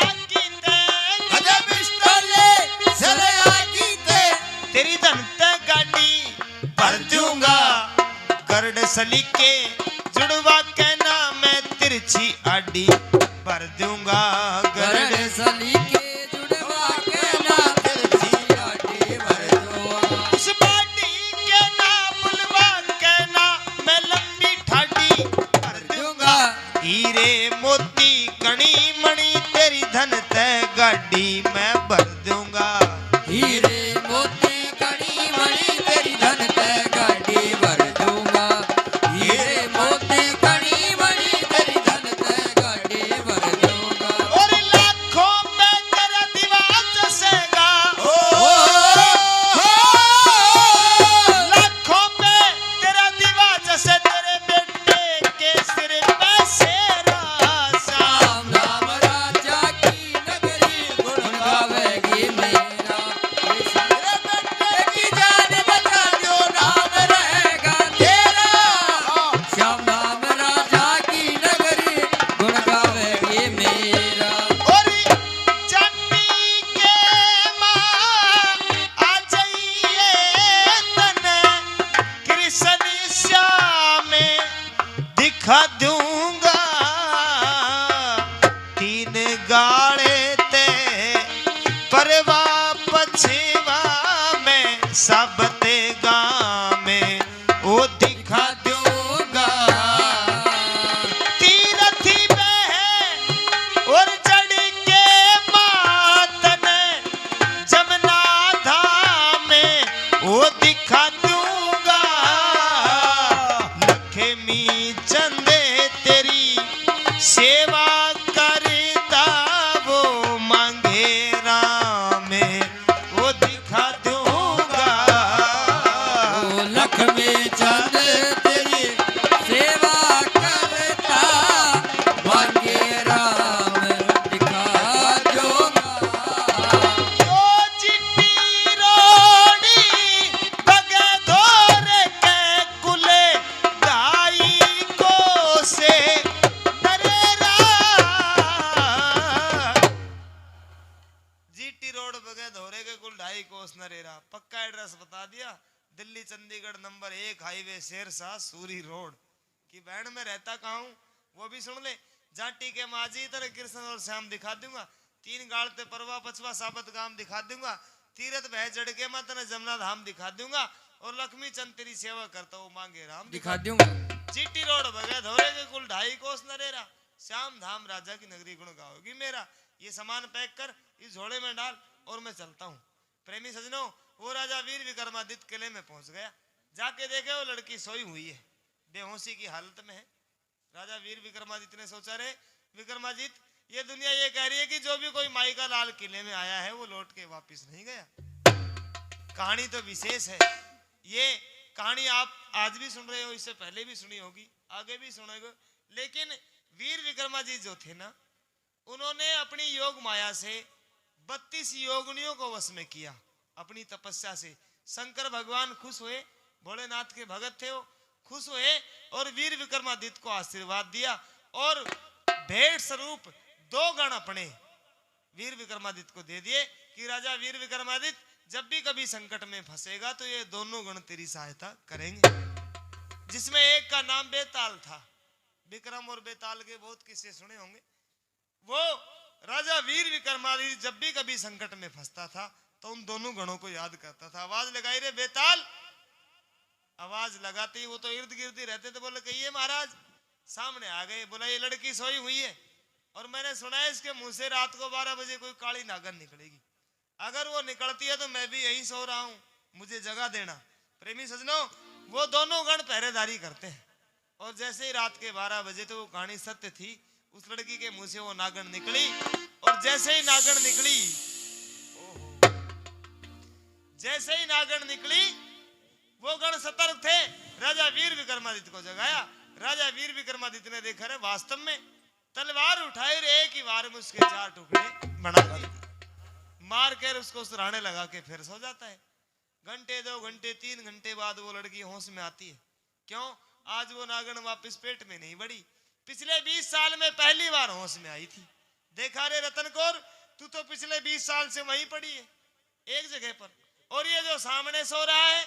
आकी ते कदम स्टोले सर आकी ते तेरी धन ते गाड़ी भर दूंगा गरड सलीके जुड़वा के नाम मैं तिरछी आडी भर दूंगा गरड सलीके जुड़वा के ना तिरछी आडी भर दूंगा उस बाटी के ना बुलवा के ना मैं लंबी ठाडी भर दूंगा हीरे मोती कणी मणि तेरी धन ते गाड़ी मैं भर दूंगा हीरे कुल 2.5 कोस नरेरा। पक्का एड्रेस बता दिया, Delhi Chandigarh number 1 highway Sher Shah Suri road की बैंड में रहता कहाँ हूँ वो भी सुन ले। जाटी के माझी तरह कृष्ण और श्याम दिखा दूंगा, 3 गाड़ते परवा पछवा साबत गांव दिखा दूंगा, तीरथ बह जड़ के मैं तेरे जमुना धाम दिखा दूंगा, और लक्ष्मी चंद तेरी सेवा करता हूँ मांगे राम दिखा दूंगा। जीटी रोड भगे धोरे के कुल 2.5 कोस नरेरा, श्याम धाम राजा की नगरी गुण गाओगी मेरा। ये सामान पैक कर इस झोले में डाल और मैं चलता हूँ। प्रेमी सजनों, वो राजा वीर विक्रमादित्य किले में पहुंच गया। जाके देखे वो लड़की सोई हुई है, बेहोशी की हालत में है। राजा वीर विक्रमादित्य ने सोचा, रे विक्रमादित्य, ये दुनिया ये कह रही है कि जो भी कोई माई का लाल किले में आया है वो लौट के वापिस नहीं गया। कहानी तो विशेष है। ये कहानी आप आज भी सुन रहे हो, इससे पहले भी सुनी होगी, आगे भी सुनोगे। लेकिन वीर विक्रमादित्य जो थे ना, उन्होंने अपनी योग माया से 32 योगिनियों को वश में किया अपनी तपस्या से। शंकर भगवान खुश हुए, भोलेनाथ के भगत थे वो, खुश हुए और वीर विक्रमादित्य को आशीर्वाद दिया और भेंट स्वरूप 2 गण अपने वीर विक्रमादित्य को दे दिए कि राजा वीर विक्रमादित्य जब भी कभी संकट में फंसेगा तो ये दोनों गण तेरी सहायता करेंगे। जिसमें एक का नाम बेताल था। विक्रम और बेताल के बहुत किस्से सुने होंगे। वो राजा वीर विक्रमादित्य जब भी कभी संकट में फंसता था तो उन दोनों गणों को याद करता था। आवाज लगाई, रे बेताल। आवाज लगाते ही वो तो इर्द गिर्द ही रहते थे। बोले कहिए महाराज। सामने आ गए। बोला ये लड़की सोई हुई है और मैंने सुना है इसके मुंह से रात को 12 बजे कोई काली नागन निकलेगी। अगर वो निकलती है तो मैं भी यहीं सो रहा हूं, मुझे जगह देना। प्रेमी सजनों, वो दोनों गण पहरेदारी करते हैं और जैसे ही रात के 12 बजे तो वो कहानी सत्य थी। उस लड़की के मुंह से वो नागन निकली और जैसे ही नागन निकली, जैसे ही नागन निकली वो गण सतर्क थे। राजा वीर विक्रमादित्य को जगाया। राजा वीर विक्रमादित्य ने देखा, रे वास्तव में तलवार उठाई, रे एक ही वार में उसके 4 टुकड़े बना दिए। मार कर उसको सुराने लगा के फिर सो जाता है। घंटे 2 घंटे 3 घंटे बाद वो लड़की होश में आती है। क्यों? आज वो नागन वापस पेट में नहीं बढ़ी। पिछले 20 साल में पहली बार होश में आई थी। देखा रे रतन कौर, तू तो पिछले 20 साल से वहीं पड़ी है एक जगह पर, और ये जो सामने सो रहा है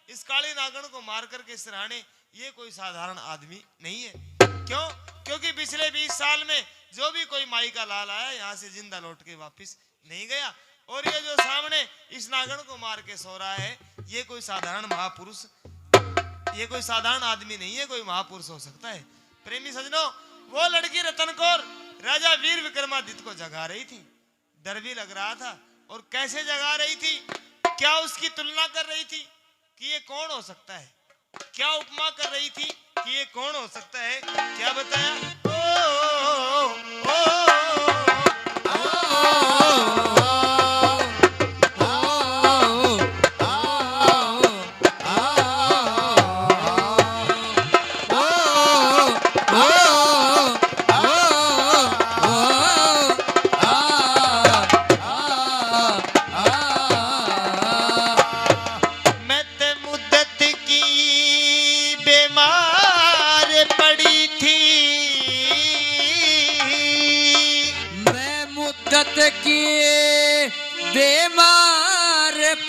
इस काली नागन को मार करके सिराने, ये कोई साधारण आदमी नहीं है। क्यों? क्योंकि पिछले 20 साल में जो भी कोई माई का लाल आया यहाँ से जिंदा लौट के वापिस नहीं गया, और ये जो सामने इस नागन को मार के सो रहा है ये कोई साधारण महापुरुष, ये कोई साधारण आदमी नहीं है, कोई महापुरुष हो सकता है। प्रेमी सजनों, वो लड़की रतन कौर राजा वीर विक्रमादित्य को जगा रही थी। डर भी लग रहा था। और कैसे जगा रही थी? क्या उसकी तुलना कर रही थी कि ये कौन हो सकता है? क्या उपमा कर रही थी कि ये कौन हो सकता है? क्या बताया?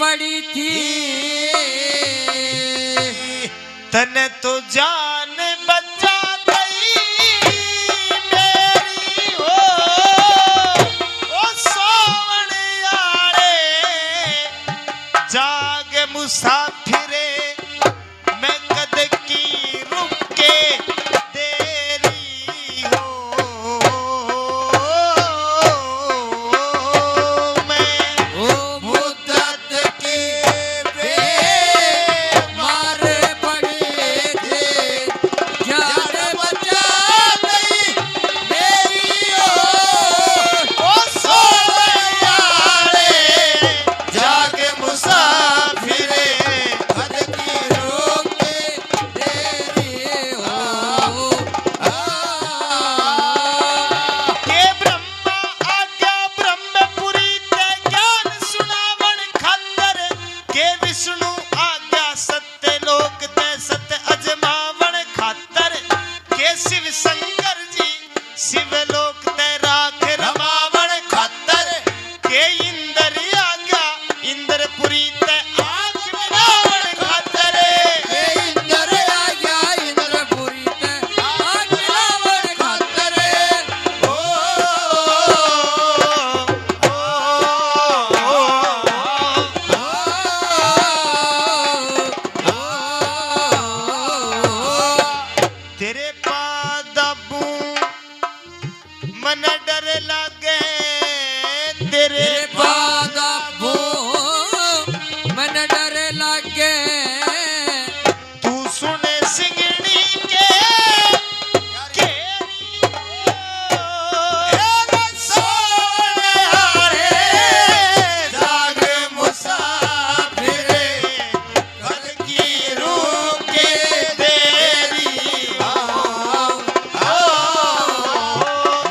पड़ी थी तने तो जान बचा गई मेरी हो, ओ सोवण यारे जाग मुसाफिरे मैं कद की रुके देरी हो। इंद्रपुरी ते आंख मिलावन खातर ये इंद्र आ गया इंद्रपुरी ते आंख मिलावन खातर ओ तेरे पादबू मन डर लागे तेरे बादा भो मन डर लागे तू सुने सिंगड़ी के जाग मुसाफिर घर की रूह के तेरी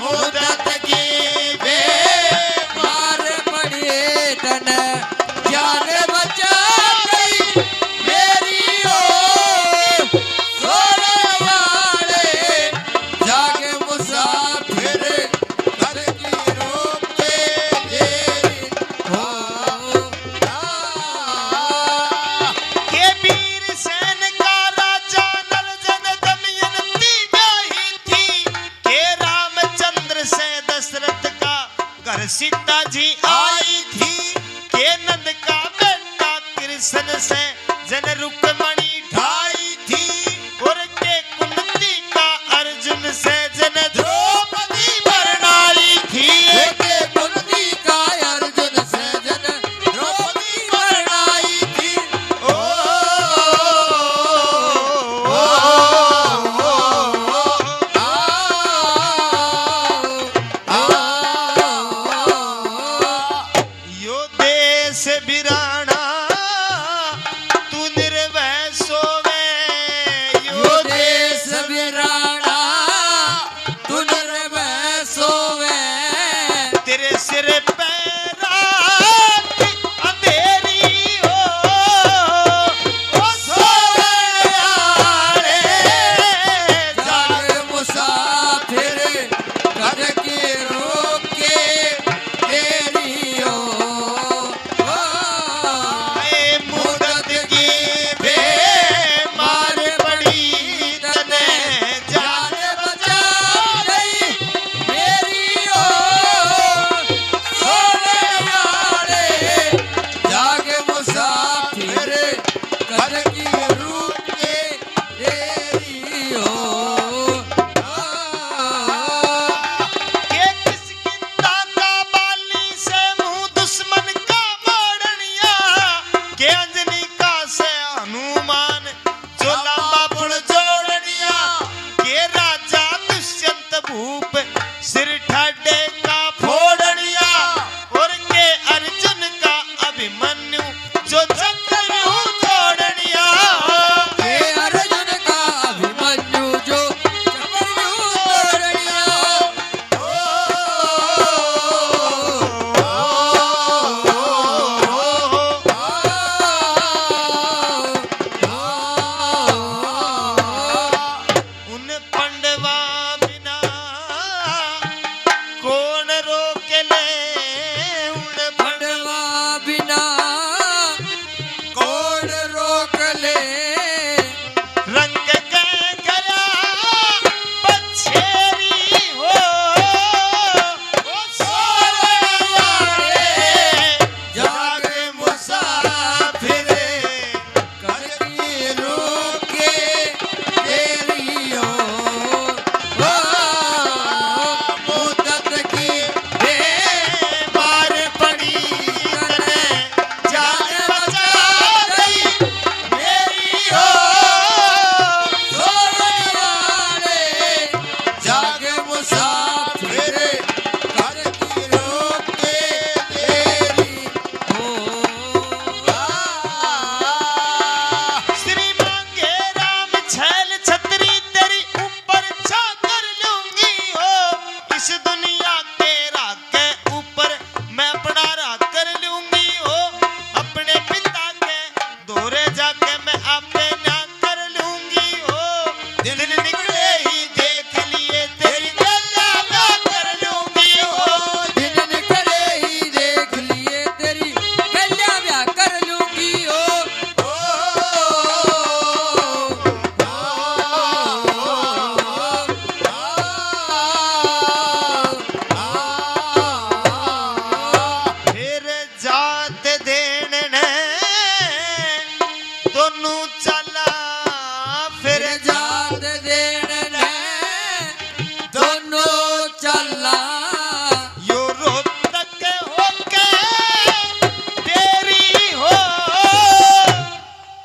मुदत की मार पड़े तन जान बचा गई मेरी ओ सोने वाले जाग मुसाफिर घर की रोक के तेरी हो के वीर सैन का राजा नल जन दमयंती ब्याही थी के रामचंद्र से दशरथ का घर सीता जी आई थी के नंद का बेटा कृष्ण से जन रुक्मणी ढाई थी और के कुंती का अर्जुन से जन द्रौपदी बरनाई थी के कुंती का अर्जुन से जन द्रौपदी बरनाई थी ओ यो देश बिराना तू निर्भय सोवे यो देश बिराना तू निर्भय सोवे तेरे सिर पे रात अंधेरी हो ओ सोने जाग मुसाफिर घर की रोक के तेरी ओ मुदत की बेमार पड़ी तने जान बचा गई मेरी ओ सोने वाले जाग मुसाफिर घर की रूह के तेरी ओ के किसकिंदा का बाली से मुंह दुश्मन का मोड़निया के अंजनी का से हनुमान जो लंबा पुण जोड़निया के राजा दुष्यंत भूप सिर ठाडे का फोड़निया और के अर्जुन का अभिमन्यु जो चक्रव्यूह तोड़निया हे अर्जुन का अभिमन्यु जो चक्रव्यूह तोड़निया उन पंडवा बिना कौन रोक ले उन पंडवा बिना कौन रोक ले रंग के गया बछेरी हो ओ सोने वाले जाग मुसाफिर घर की रोक के तेरी ओ मुद्दत की बेमार पड़ी तने जान बचा गई मेरी साथ दे